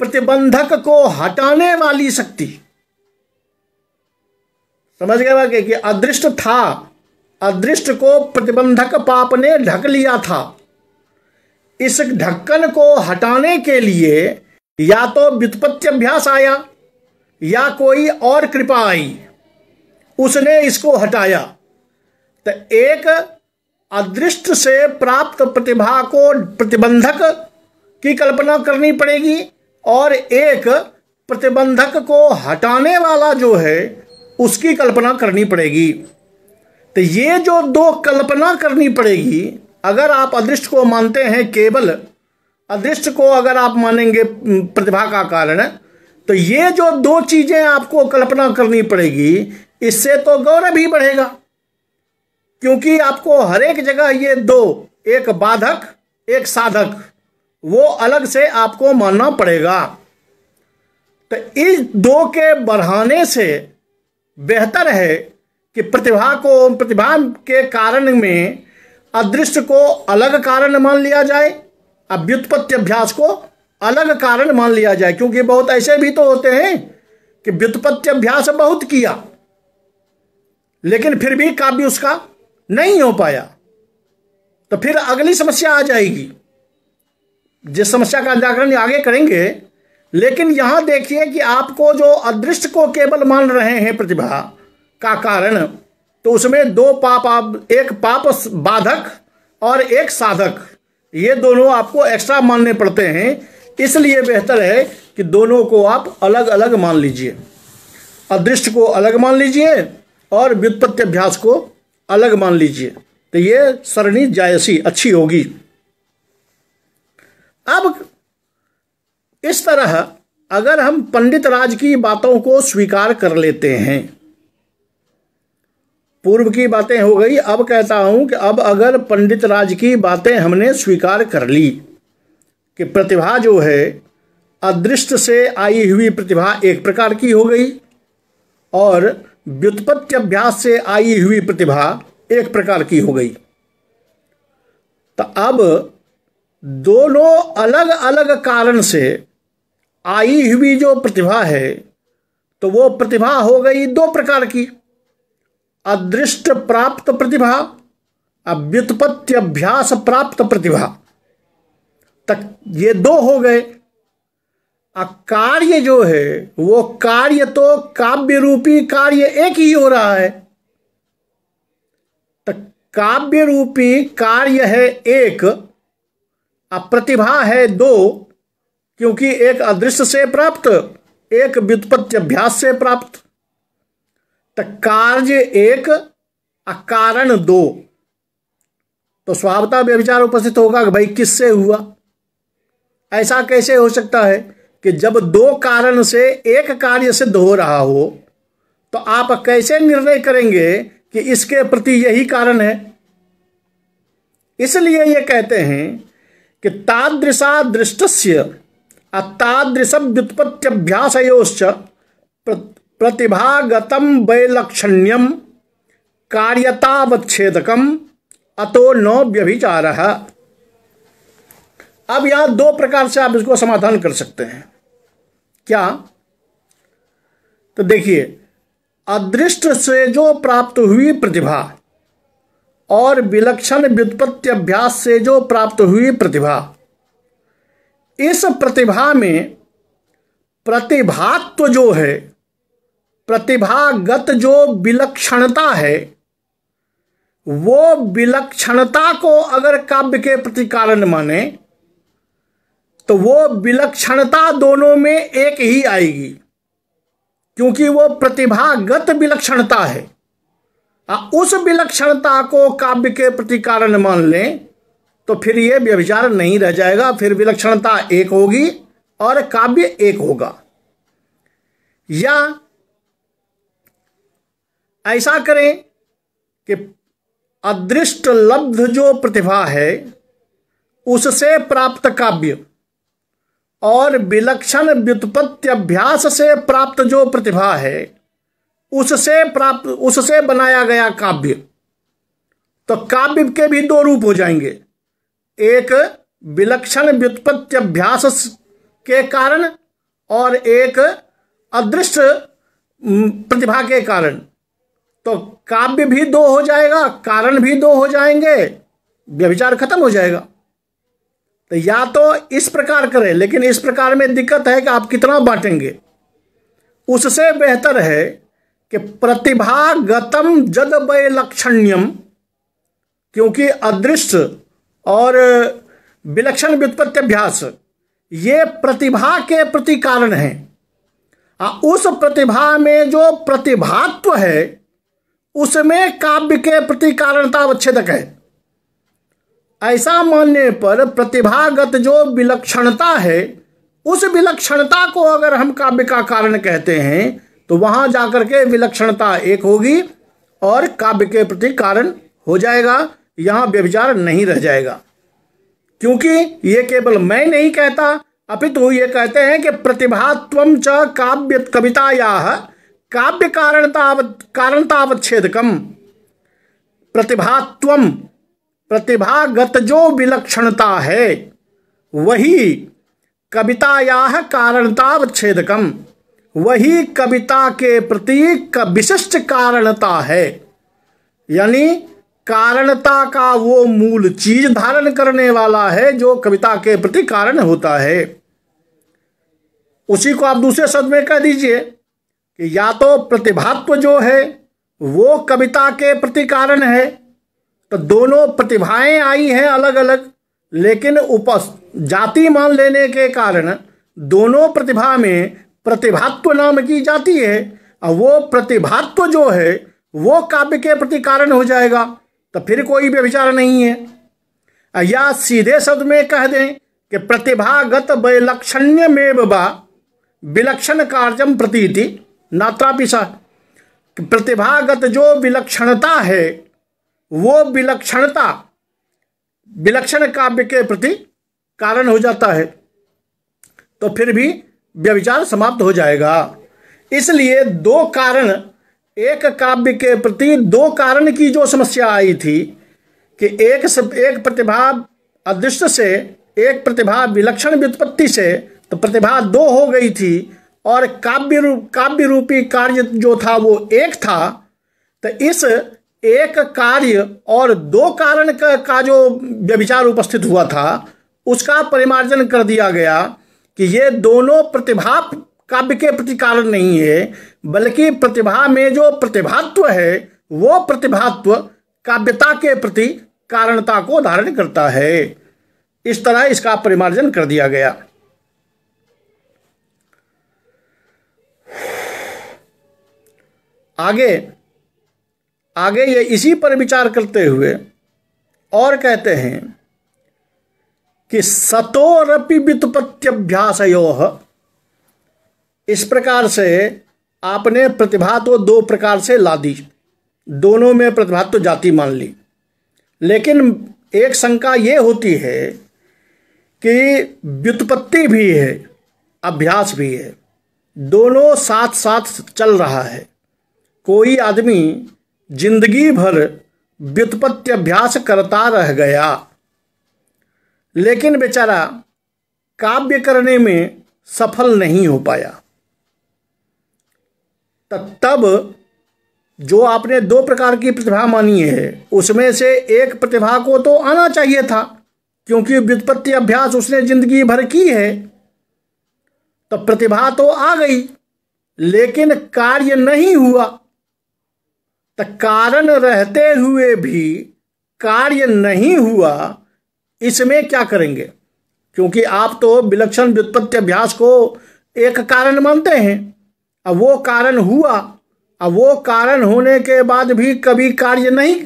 प्रतिबंधक को हटाने वाली शक्ति। समझ गए बाकी कि अदृष्ट था, अदृष्ट को प्रतिबंधक पाप ने ढक लिया था। इस ढक्कन को हटाने के लिए या तो व्युत्पत्ति अभ्यास आया या कोई और कृपा आई, उसने इसको हटाया। तो एक अदृष्ट से प्राप्त प्रतिभा को प्रतिबंधक की कल्पना करनी पड़ेगी और एक प्रतिबंधक को हटाने वाला जो है उसकी कल्पना करनी पड़ेगी। तो ये जो दो कल्पना करनी पड़ेगी, अगर आप अदृष्ट को मानते हैं, केवल अदृष्ट को अगर आप मानेंगे प्रतिभा का कारण, तो ये जो दो चीजें आपको कल्पना करनी पड़ेगी, इससे तो गौरव ही बढ़ेगा। क्योंकि आपको हर एक जगह ये दो, एक बाधक एक साधक, वो अलग से आपको मानना पड़ेगा। तो इस दो के बढ़ाने से बेहतर है कि प्रतिभा के कारण में अदृष्ट को अलग कारण मान लिया जाए, अब व्युत्पत्ति अभ्यास को अलग कारण मान लिया जाए। क्योंकि बहुत ऐसे भी तो होते हैं कि व्युत्पत्ति अभ्यास बहुत किया लेकिन फिर भी काव्य उसका नहीं हो पाया, तो फिर अगली समस्या आ जाएगी, जिस समस्या का निराकरण आगे करेंगे। लेकिन यहां देखिए कि आपको जो अदृष्ट को केवल मान रहे हैं प्रतिभा का कारण, तो उसमें दो पाप, एक पाप बाधक और एक साधक, ये दोनों आपको एक्स्ट्रा मानने पड़ते हैं। इसलिए बेहतर है कि दोनों को आप अलग अलग मान लीजिए, अदृष्ट को अलग मान लीजिए और व्युत्पत्ति अभ्यास को अलग मान लीजिए। तो ये सरणी जायसी अच्छी होगी। अब इस तरह अगर हम पंडित राज की बातों को स्वीकार कर लेते हैं, पूर्व की बातें हो गई, अब कहता हूं कि अब अगर पंडित राज की बातें हमने स्वीकार कर ली कि प्रतिभा जो है अदृष्ट से आई हुई प्रतिभा एक प्रकार की हो गई और व्युत्पत्ति अभ्यास से आई हुई प्रतिभा एक प्रकार की हो गई, तो अब दोनों अलग अलग कारण से आई हुई जो प्रतिभा है, तो वो प्रतिभा हो गई दो प्रकार की, अदृष्ट प्राप्त प्रतिभा, व्युत्पत्ति अभ्यास प्राप्त प्रतिभा, तक ये दो हो गए। कार्य जो है वो कार्य तो काव्य रूपी कार्य एक ही हो रहा है, तो काव्य रूपी कार्य है एक, प्रतिभा है दो, क्योंकि एक अदृश्य से प्राप्त, एक व्युत्पत्ति अभ्यास से प्राप्त। तो कार्य एक, कारण दो। तो स्वभावतः व्यभिचार उपस्थित होगा कि भाई किससे हुआ? ऐसा कैसे हो सकता है कि जब दो कारण से एक कार्य सिद्ध हो रहा हो, तो आप कैसे निर्णय करेंगे कि इसके प्रति यही कारण है? इसलिए ये कहते हैं कि तादृशा दृष्टस्य तादृश व्युत्पत्त्यभ्यासयोश्च प्रतिभागतम वैलक्षण्यम कार्यतावच्छेदकम अतो न व्यभिचारः। अब यहां दो प्रकार से आप इसको समाधान कर सकते हैं। क्या? तो देखिए, अदृष्ट से जो प्राप्त हुई प्रतिभा और विलक्षण व्युत्पत्ति अभ्यास से जो प्राप्त हुई प्रतिभा, इस प्रतिभा में प्रतिभात्व जो है, प्रतिभागत जो विलक्षणता है, वो विलक्षणता को अगर काव्य के प्रति कारण माने, तो वो विलक्षणता दोनों में एक ही आएगी, क्योंकि वो प्रतिभागत विलक्षणता है। उस विलक्षणता को काव्य के प्रति कारण मान लें तो फिर ये व्यभिचार नहीं रह जाएगा, फिर विलक्षणता एक होगी और काव्य एक होगा। या ऐसा करें कि अदृष्ट लब्ध जो प्रतिभा है उससे प्राप्त काव्य और विलक्षण व्युत्पत्ति अभ्यास से प्राप्त जो प्रतिभा है उससे बनाया गया काव्य। तो काव्य के भी दो रूप हो जाएंगे, एक विलक्षण व्युत्पत्ति अभ्यास के कारण और एक अदृष्ट प्रतिभा के कारण। तो काव्य भी दो हो जाएगा, कारण भी दो हो जाएंगे, व्यभिचार खत्म हो जाएगा। तो या तो इस प्रकार करें, लेकिन इस प्रकार में दिक्कत है कि आप कितना बांटेंगे। उससे बेहतर है कि प्रतिभागतम जद वैलक्षण्यम, क्योंकि अदृष्ट और विलक्षण व्युत्पत्ति अभ्यास ये प्रतिभा के प्रति कारण है। उस प्रतिभा में जो प्रतिभात्व है उसमें काव्य के प्रति कारणता अवच्छेदक है। ऐसा मानने पर प्रतिभागत जो विलक्षणता है उस विलक्षणता को अगर हम काव्य का कारण कहते हैं तो वहां जाकर के विलक्षणता एक होगी और काव्य के प्रति कारण हो जाएगा, यहां व्यभिचार नहीं रह जाएगा। क्योंकि ये केवल मैं नहीं कहता, अपितु ये कहते हैं कि प्रतिभात्वम च काव्य कवितायाः काव्य कारणतावच्छेदकम। प्रतिभात्वम, प्रतिभागत जो विलक्षणता है वही कवितायाः कारणतावच्छेदकम, वही कविता के प्रति विशिष्ट कारणता है। यानी कारणता का वो मूल चीज धारण करने वाला है जो कविता के प्रति कारण होता है। उसी को आप दूसरे शब्द में कह दीजिए कि या तो प्रतिभात्व जो है वो कविता के प्रति कारण है, तो दोनों प्रतिभाएं आई हैं अलग अलग, लेकिन जाति मान लेने के कारण दोनों प्रतिभा में प्रतिभात्व नाम की जाती है, और वो प्रतिभात्व जो है वो काव्य के प्रति कारण हो जाएगा, तो फिर कोई व्यभिचार नहीं है। या सीधे शब्द में कह दें कि प्रतिभागत वैलक्षण्यमेव वा विलक्षण कार्यम प्रतीति नात्रापिसा। प्रतिभागत जो विलक्षणता है वो विलक्षणता विलक्षण काव्य के प्रति कारण हो जाता है, तो फिर भी व्यभिचार समाप्त हो जाएगा। इसलिए दो कारण, एक काव्य के प्रति दो कारण की जो समस्या आई थी कि एक प्रतिभा अदृष्ट से, एक प्रतिभा विलक्षण व्युत्पत्ति से, तो प्रतिभा दो हो गई थी और काव्य रूपी कार्य जो था वो एक था। तो इस एक कार्य और दो कारण का जो व्यभिचार उपस्थित हुआ था उसका परिमार्जन कर दिया गया कि ये दोनों प्रतिभा काव्य के प्रति कारण नहीं है, बल्कि प्रतिभा में जो प्रतिभात्व है वो प्रतिभात्व काव्यता के प्रति कारणता को धारण करता है। इस तरह इसका परिमार्जन कर दिया गया। आगे ये इसी पर विचार करते हुए और कहते हैं कि सतोरपि व्युत्पत्त्यभ्यासयोः, इस प्रकार से आपने प्रतिभा तो दो प्रकार से ला दी, दोनों में प्रतिभा तो जाति मान ली, लेकिन एक शंका ये होती है कि व्युत्पत्ति भी है अभ्यास भी है, दोनों साथ साथ चल रहा है। कोई आदमी जिंदगी भर व्युत्पत्ति अभ्यास करता रह गया, लेकिन बेचारा काव्य करने में सफल नहीं हो पाया, तब जो आपने दो प्रकार की प्रतिभा मानी है उसमें से एक प्रतिभा को तो आना चाहिए था, क्योंकि व्युत्पत्ति अभ्यास उसने जिंदगी भर की है, तो प्रतिभा तो आ गई लेकिन कार्य नहीं हुआ। तो कारण रहते हुए भी कार्य नहीं हुआ, इसमें क्या करेंगे? क्योंकि आप तो विलक्षण व्युत्पत्ति अभ्यास को एक कारण मानते हैं। अब वो कारण हुआ, अब वो कारण होने के बाद भी कभी कार्य नहीं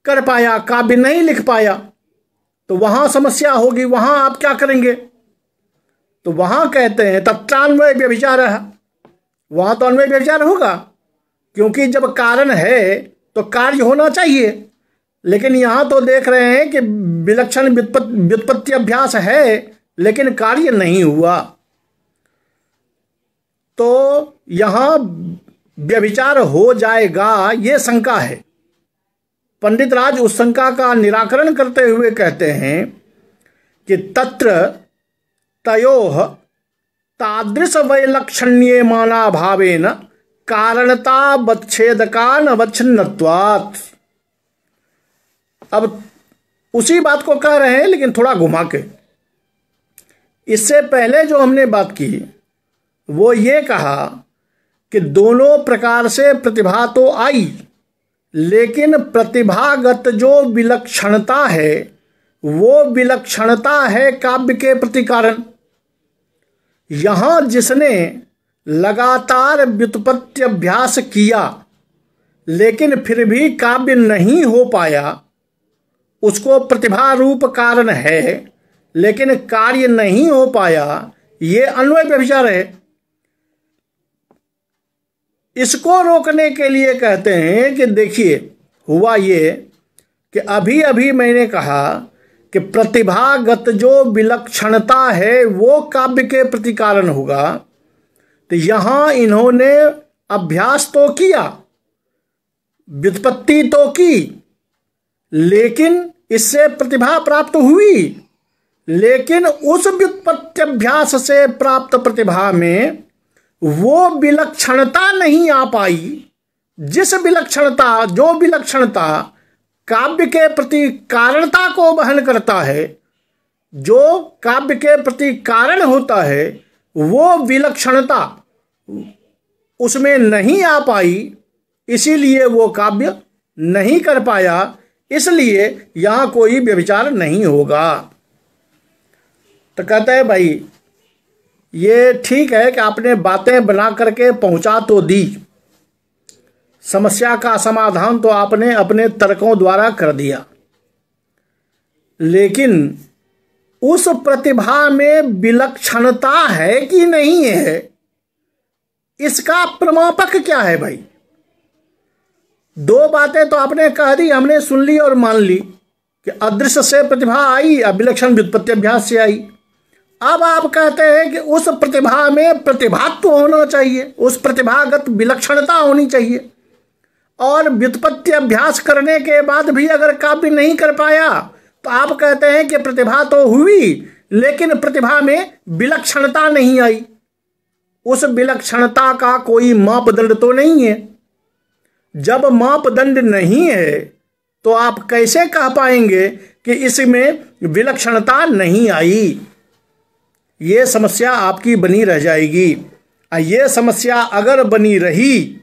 कर पाया, काव्य नहीं लिख पाया, तो वहां समस्या होगी। वहां आप क्या करेंगे? तो वहां कहते हैं तत्रान्वय व्यभिचारः, वहां तो अन्वय व्यभिचार होगा, क्योंकि जब कारण है तो कार्य होना चाहिए। लेकिन यहां तो देख रहे हैं कि विलक्षण व्युत्पत्ति अभ्यास है लेकिन कार्य नहीं हुआ, तो यहां व्यभिचार हो जाएगा, ये शंका है। पंडित राज उस शंका का निराकरण करते हुए कहते हैं कि तत्र तयोः तादृश वैलक्षण्ये माना भावेन कारणतावच्छेदकानवच्छिन्नत्वात्। अब उसी बात को कह रहे हैं लेकिन थोड़ा घुमा के। इससे पहले जो हमने बात की वो ये कहा कि दोनों प्रकार से प्रतिभा तो आई, लेकिन प्रतिभागत जो विलक्षणता है वो विलक्षणता है काव्य के प्रति कारण। यहां जिसने लगातार व्युत्पत्ति अभ्यास किया लेकिन फिर भी काव्य नहीं हो पाया, उसको प्रतिभा रूप कारण है लेकिन कार्य नहीं हो पाया, ये अन्वय व्यभिचार है। इसको रोकने के लिए कहते हैं कि देखिए, हुआ ये कि अभी अभी मैंने कहा कि प्रतिभागत जो विलक्षणता है वो काव्य के प्रति कारण होगा, तो यहां इन्होंने अभ्यास तो किया, व्युत्पत्ति तो की, लेकिन इससे प्रतिभा प्राप्त हुई, लेकिन उस व्युत्पत्ति अभ्यास से प्राप्त प्रतिभा में वो विलक्षणता नहीं आ पाई, जिस विलक्षणता, जो विलक्षणता काव्य के प्रति कारणता को वहन करता है, जो काव्य के प्रति कारण होता है, वो विलक्षणता उसमें नहीं आ पाई, इसीलिए वो काव्य नहीं कर पाया, इसलिए यहां कोई व्यभिचार नहीं होगा। तो कहते हैं भाई ये ठीक है कि आपने बातें बना करके पहुंचा तो दी, समस्या का समाधान तो आपने अपने तर्कों द्वारा कर दिया, लेकिन उस प्रतिभा में विलक्षणता है कि नहीं है, इसका प्रमापक क्या है भाई? दो बातें तो आपने कह दी, हमने सुन ली और मान ली कि अदृश्य से प्रतिभा आई, अविलक्षण व्युत्पत्ति अभ्यास से आई। अब आप कहते हैं कि उस प्रतिभा में प्रतिभात्व होना चाहिए, उस प्रतिभागत विलक्षणता होनी चाहिए, और व्युत्पत्ति अभ्यास करने के बाद भी अगर काव्य नहीं कर पाया तो आप कहते हैं कि प्रतिभा तो हुई लेकिन प्रतिभा में विलक्षणता नहीं आई। उस विलक्षणता का कोई मापदंड तो नहीं है। जब मापदंड नहीं है तो आप कैसे कह पाएंगे कि इसमें विलक्षणता नहीं आई? ये समस्या आपकी बनी रह जाएगी। ये समस्या अगर बनी रही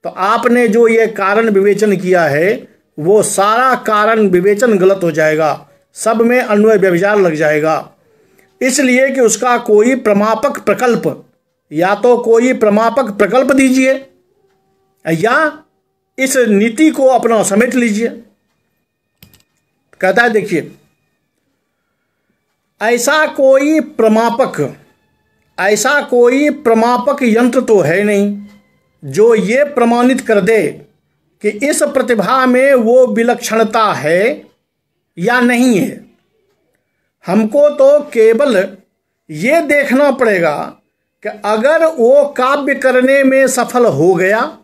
तो आपने जो ये कारण विवेचन किया है वो सारा कारण विवेचन गलत हो जाएगा, सब में अन्वय व्यभिचार लग जाएगा। इसलिए कि उसका कोई प्रमापक प्रकल्प, या तो कोई प्रमापक प्रकल्प दीजिए या इस नीति को अपना समेट लीजिए। कहता है देखिए, ऐसा कोई प्रमापक यंत्र तो है नहीं जो ये प्रमाणित कर दे कि इस प्रतिभा में वो विलक्षणता है या नहीं है। हमको तो केवल ये देखना पड़ेगा कि अगर वो काव्य करने में सफल हो गया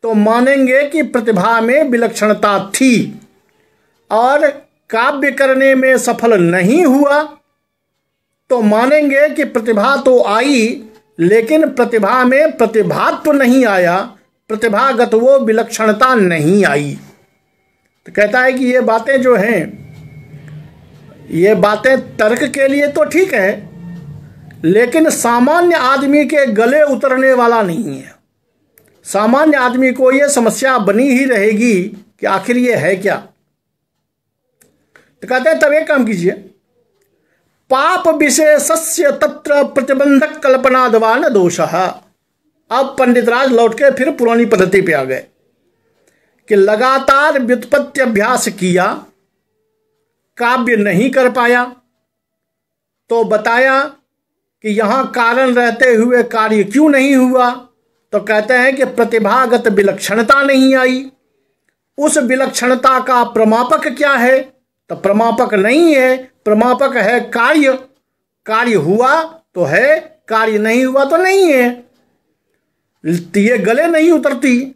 तो मानेंगे कि प्रतिभा में विलक्षणता थी, और काव्य करने में सफल नहीं हुआ तो मानेंगे कि प्रतिभा तो आई लेकिन प्रतिभा में प्रतिभात्व नहीं आया, प्रतिभागत वो विलक्षणता नहीं आई। तो कहता है कि ये बातें जो हैं, ये बातें तर्क के लिए तो ठीक है लेकिन सामान्य आदमी के गले उतरने वाला नहीं है। सामान्य आदमी को ये समस्या बनी ही रहेगी कि आखिर ये है क्या। तो कहते हैं तब एक काम कीजिए, पाप विशेषस्य तत्र प्रतिबंधक कल्पनादवान दोषः। अब पंडित राज लौट के फिर पुरानी पद्धति पे आ गए कि लगातार व्युत्पत्ति अभ्यास किया, काव्य नहीं कर पाया, तो बताया कि यहाँ कारण रहते हुए कार्य क्यों नहीं हुआ, तो कहते हैं कि प्रतिभागत विलक्षणता नहीं आई। उस विलक्षणता का प्रमापक क्या है, तो प्रमापक नहीं है, प्रमापक है कार्य। कार्य हुआ तो है, कार्य नहीं हुआ तो नहीं है। ये गले नहीं उतरती।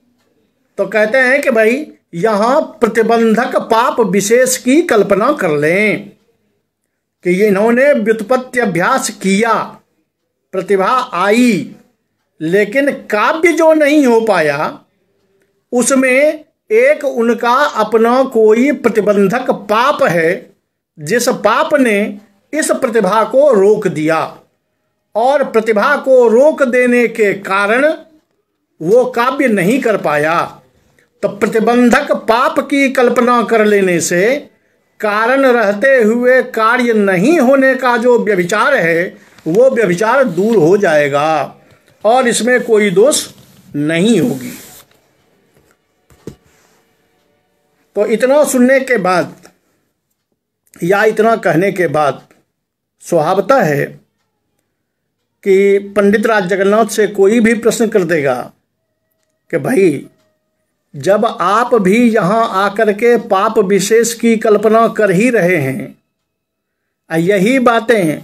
तो कहते हैं कि भाई यहाँ प्रतिबंधक पाप विशेष की कल्पना कर लें कि ये इन्होंने व्युत्पत्ति अभ्यास किया, प्रतिभा आई, लेकिन काव्य जो नहीं हो पाया उसमें एक उनका अपना कोई प्रतिबंधक पाप है, जिस पाप ने इस प्रतिभा को रोक दिया, और प्रतिभा को रोक देने के कारण वो काव्य नहीं कर पाया। तो प्रतिबंधक पाप की कल्पना कर लेने से कारण रहते हुए कार्य नहीं होने का जो व्यभिचार है वो व्यभिचार दूर हो जाएगा और इसमें कोई दोष नहीं होगी। तो इतना सुनने के बाद या इतना कहने के बाद स्वभावतः है कि पंडित राज जगन्नाथ से कोई भी प्रश्न कर देगा कि भाई जब आप भी यहाँ आकर के पाप विशेष की कल्पना कर ही रहे हैं, यही बातें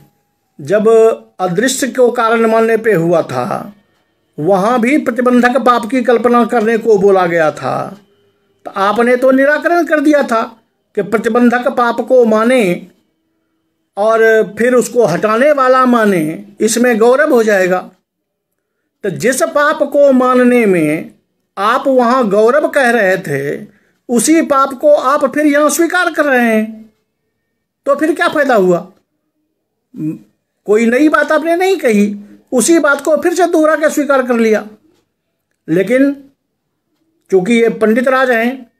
जब अदृश्य को कारण मानने पे हुआ था, वहाँ भी प्रतिबंधक पाप की कल्पना करने को बोला गया था, तो आपने तो निराकरण कर दिया था कि प्रतिबंधक पाप को माने और फिर उसको हटाने वाला माने, इसमें गौरव हो जाएगा। तो जिस पाप को मानने में आप वहाँ गौरव कह रहे थे, उसी पाप को आप फिर यहाँ स्वीकार कर रहे हैं, तो फिर क्या फायदा हुआ? कोई नई बात आपने नहीं कही, उसी बात को फिर से दोहरा के स्वीकार कर लिया। लेकिन चूंकि ये पंडित राज हैं,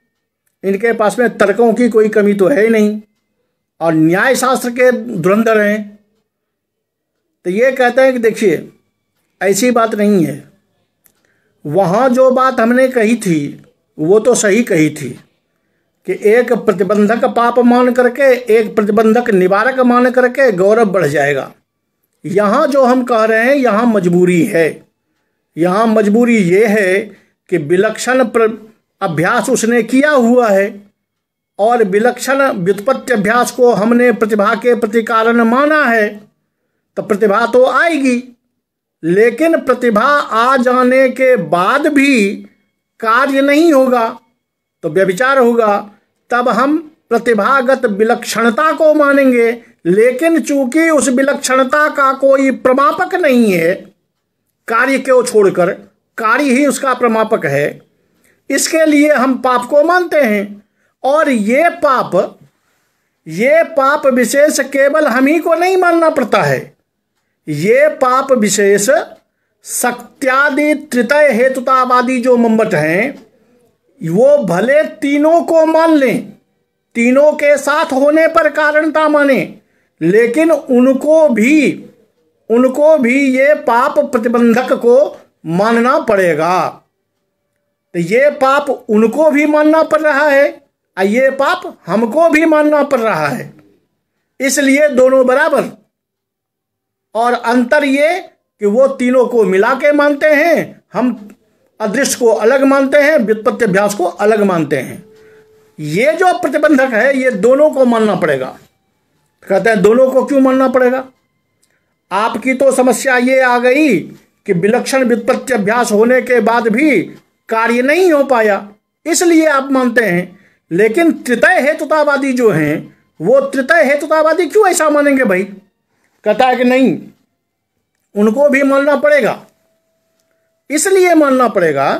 इनके पास में तर्कों की कोई कमी तो है ही नहीं और न्याय शास्त्र के धुरंधर हैं, तो ये कहते हैं कि देखिए ऐसी बात नहीं है। वहाँ जो बात हमने कही थी वो तो सही कही थी कि एक प्रतिबंधक पाप मान करके एक प्रतिबंधक निवारक मान करके गौरव बढ़ जाएगा। यहाँ जो हम कह रहे हैं यहाँ मजबूरी है। यहाँ मजबूरी ये है कि विलक्षण अभ्यास उसने किया हुआ है और विलक्षण व्युत्पत्ति अभ्यास को हमने प्रतिभा के प्रति कारण माना है, तो प्रतिभा तो आएगी, लेकिन प्रतिभा आ जाने के बाद भी कार्य नहीं होगा तो व्यभिचार होगा। तब हम प्रतिभागत विलक्षणता को मानेंगे, लेकिन चूंकि उस विलक्षणता का कोई प्रमापक नहीं है, कार्य को छोड़कर कार्य ही उसका प्रमापक है, इसके लिए हम पाप को मानते हैं। और ये पाप विशेष केवल हम ही को नहीं मानना पड़ता है, ये पाप विशेष शक्त्यादि त्रितय हेतुतावादी जो मम्मट हैं वो भले तीनों को मान लें, तीनों के साथ होने पर कारणता माने, लेकिन उनको भी ये पाप प्रतिबंधक को मानना पड़ेगा। तो ये पाप उनको भी मानना पड़ रहा है और ये पाप हमको भी मानना पड़ रहा है, इसलिए दोनों बराबर। और अंतर ये कि वो तीनों को मिला के मानते हैं, हम अदृश्य को अलग मानते हैं, व्युत्पत्ति अभ्यास को अलग मानते हैं। ये जो प्रतिबंधक है ये दोनों को मानना पड़ेगा। कहते हैं दोनों को क्यों मानना पड़ेगा? आपकी तो समस्या ये आ गई कि विलक्षण व्युत्पत्ति अभ्यास होने के बाद भी कार्य नहीं हो पाया, इसलिए आप मानते हैं। लेकिन त्रितय हेतुतावादी जो हैं वो त्रितय हेतुतावादी क्यों ऐसा मानेंगे भाई? कहता है कि नहीं, उनको भी मानना पड़ेगा। इसलिए मानना पड़ेगा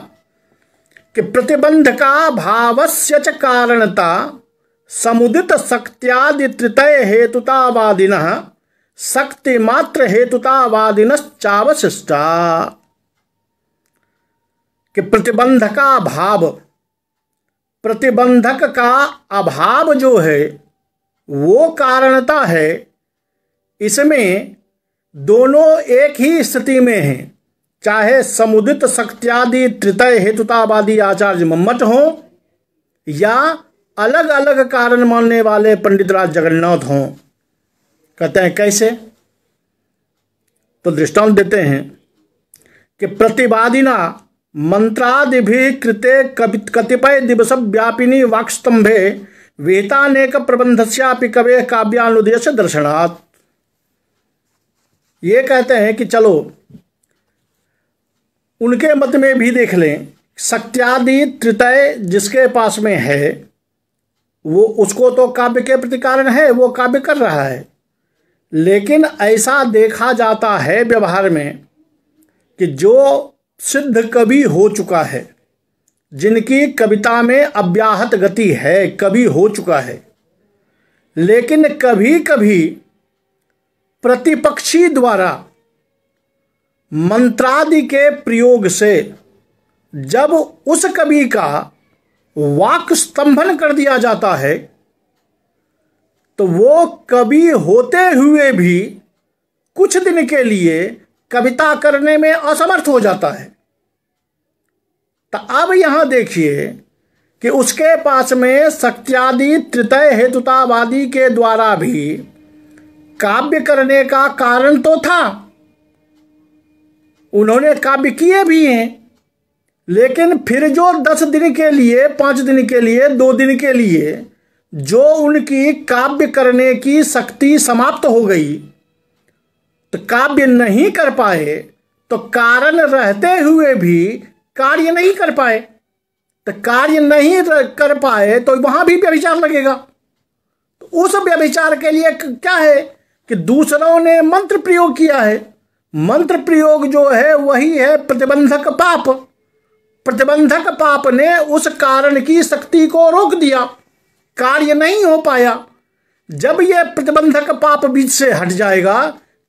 कि प्रतिबंध का भावस्य च कारणता समुदित शक्त्यादि त्रितय हेतुतावादिनः शक्ति मात्र हेतुतावादिनश्चावशिष्टा। कि प्रतिबंध का भाव, प्रतिबंधक का अभाव जो है वो कारणता है। इसमें दोनों एक ही स्थिति में हैं, चाहे समुदित शक्त्यादि त्रितय हेतुतावादी आचार्य मम्मट हों या अलग अलग कारण मानने वाले पंडित राज जगन्नाथ हों। कहते हैं कैसे? तो दृष्टांत देते हैं कि प्रतिवादिना मंत्रादिभिः कृते कतिपय दिवस व्यापिनी वाक्स्तंभे वेतानेक प्रबंधस्यापि कवेः काव्यानुदेश दर्शनात्। ये कहते हैं कि चलो उनके मत में भी देख लें, शक्त्यादि त्रितय जिसके पास में है वो उसको तो काव्य के प्रति कारण है, वो काव्य कर रहा है। लेकिन ऐसा देखा जाता है व्यवहार में कि जो सिद्ध कवि हो चुका है, जिनकी कविता में अव्याहत गति है, कवि हो चुका है, लेकिन कभी कभी प्रतिपक्षी द्वारा मंत्रादि के प्रयोग से जब उस कवि का वाक स्तंभन कर दिया जाता है तो वो कवि होते हुए भी कुछ दिन के लिए कविता करने में असमर्थ हो जाता है। तो अब यहां देखिए कि उसके पास में शक्त्यादि त्रितय हेतुतावादी के द्वारा भी काव्य करने का कारण तो था, उन्होंने काव्य किए भी हैं, लेकिन फिर जो 10 दिन के लिए, 5 दिन के लिए, 2 दिन के लिए जो उनकी काव्य करने की शक्ति समाप्त हो गई तो काव्य नहीं कर पाए, तो कारण रहते हुए भी कार्य नहीं कर पाए। तो कार्य नहीं कर पाए तो वहां भी व्यभिचार लगेगा। तो उस व्यभिचार के लिए क्या है कि दूसरों ने मंत्र प्रयोग किया है। मंत्र प्रयोग जो है वही है प्रतिबंधक पाप। प्रतिबंधक पाप ने उस कारण की शक्ति को रोक दिया, कार्य नहीं हो पाया। जब यह प्रतिबंधक पाप बीच से हट जाएगा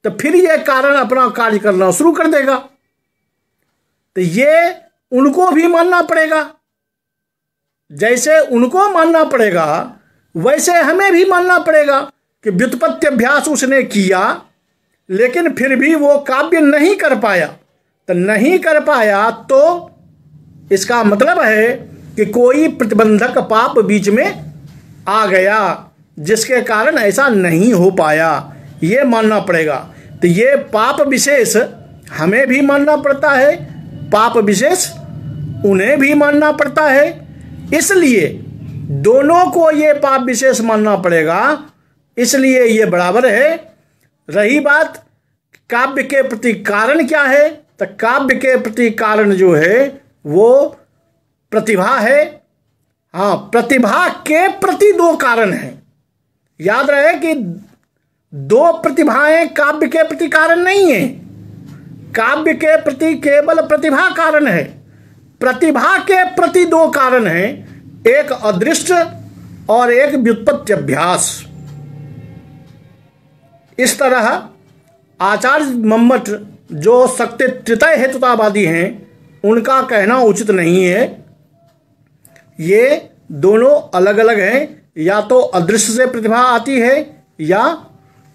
तो फिर यह कारण अपना कार्य करना शुरू कर देगा। तो ये उनको भी मानना पड़ेगा। जैसे उनको मानना पड़ेगा वैसे हमें भी मानना पड़ेगा कि व्युत्पत्ति अभ्यास उसने किया लेकिन फिर भी वो काव्य नहीं कर पाया। तो नहीं कर पाया तो इसका मतलब है कि कोई प्रतिबंधक पाप बीच में आ गया जिसके कारण ऐसा नहीं हो पाया, ये मानना पड़ेगा। तो ये पाप विशेष हमें भी मानना पड़ता है, पाप विशेष उन्हें भी मानना पड़ता है। इसलिए दोनों को ये पाप विशेष मानना पड़ेगा, इसलिए ये बराबर है। रही बात काव्य के प्रति कारण क्या है, तो काव्य के प्रति कारण जो है वो प्रतिभा है। हाँ, प्रतिभा के प्रति 2 कारण हैं। याद रहे कि 2 प्रतिभाएं काव्य के प्रति कारण नहीं है। काव्य के प्रति केवल प्रतिभा कारण है। प्रतिभा के प्रति 2 कारण हैं, एक अदृष्ट और एक व्युत्पत्ति अभ्यास। इस तरह आचार्य मम्मट जो शक्ति त्रितय हेतुतावादी हैं उनका कहना उचित नहीं है। ये दोनों अलग अलग हैं, या तो अदृश्य से प्रतिभा आती है या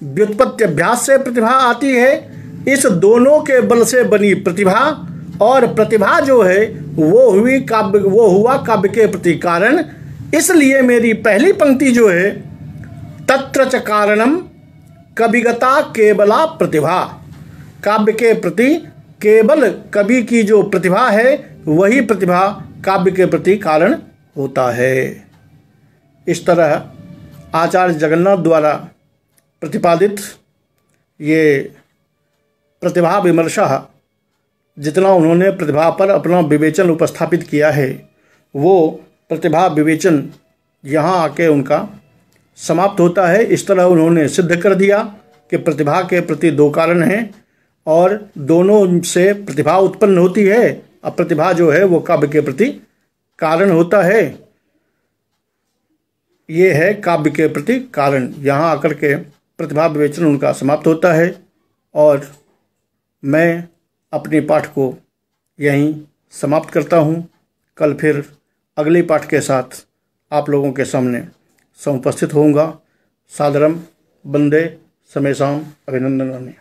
व्युत्पत्ति अभ्यास से प्रतिभा आती है। इस दोनों के बल से बनी प्रतिभा, और प्रतिभा जो है वो हुआ काव्य के प्रति कारण। इसलिए मेरी पहली पंक्ति जो है तत्र च कारणम कविगता केवला प्रतिभा, काव्य के प्रति केवल कवि की जो प्रतिभा है वही प्रतिभा काव्य के प्रति कारण होता है। इस तरह आचार्य जगन्नाथ द्वारा प्रतिपादित ये प्रतिभा विमर्शः, जितना उन्होंने प्रतिभा पर अपना विवेचन उपस्थापित किया है वो प्रतिभा विवेचन यहाँ आके उनका समाप्त होता है। इस तरह उन्होंने सिद्ध कर दिया कि प्रतिभा के प्रति 2 कारण हैं और दोनों से प्रतिभा उत्पन्न होती है। अब प्रतिभा जो है वो काव्य के प्रति कारण होता है। ये है काव्य के प्रति कारण। यहाँ आकर के प्रतिभा विवेचन उनका समाप्त होता है और मैं अपने पाठ को यहीं समाप्त करता हूँ। कल फिर अगले पाठ के साथ आप लोगों के सामने समुपस्थित होऊंगा। सादरम वंदे समेषाम अभिनंदनानि।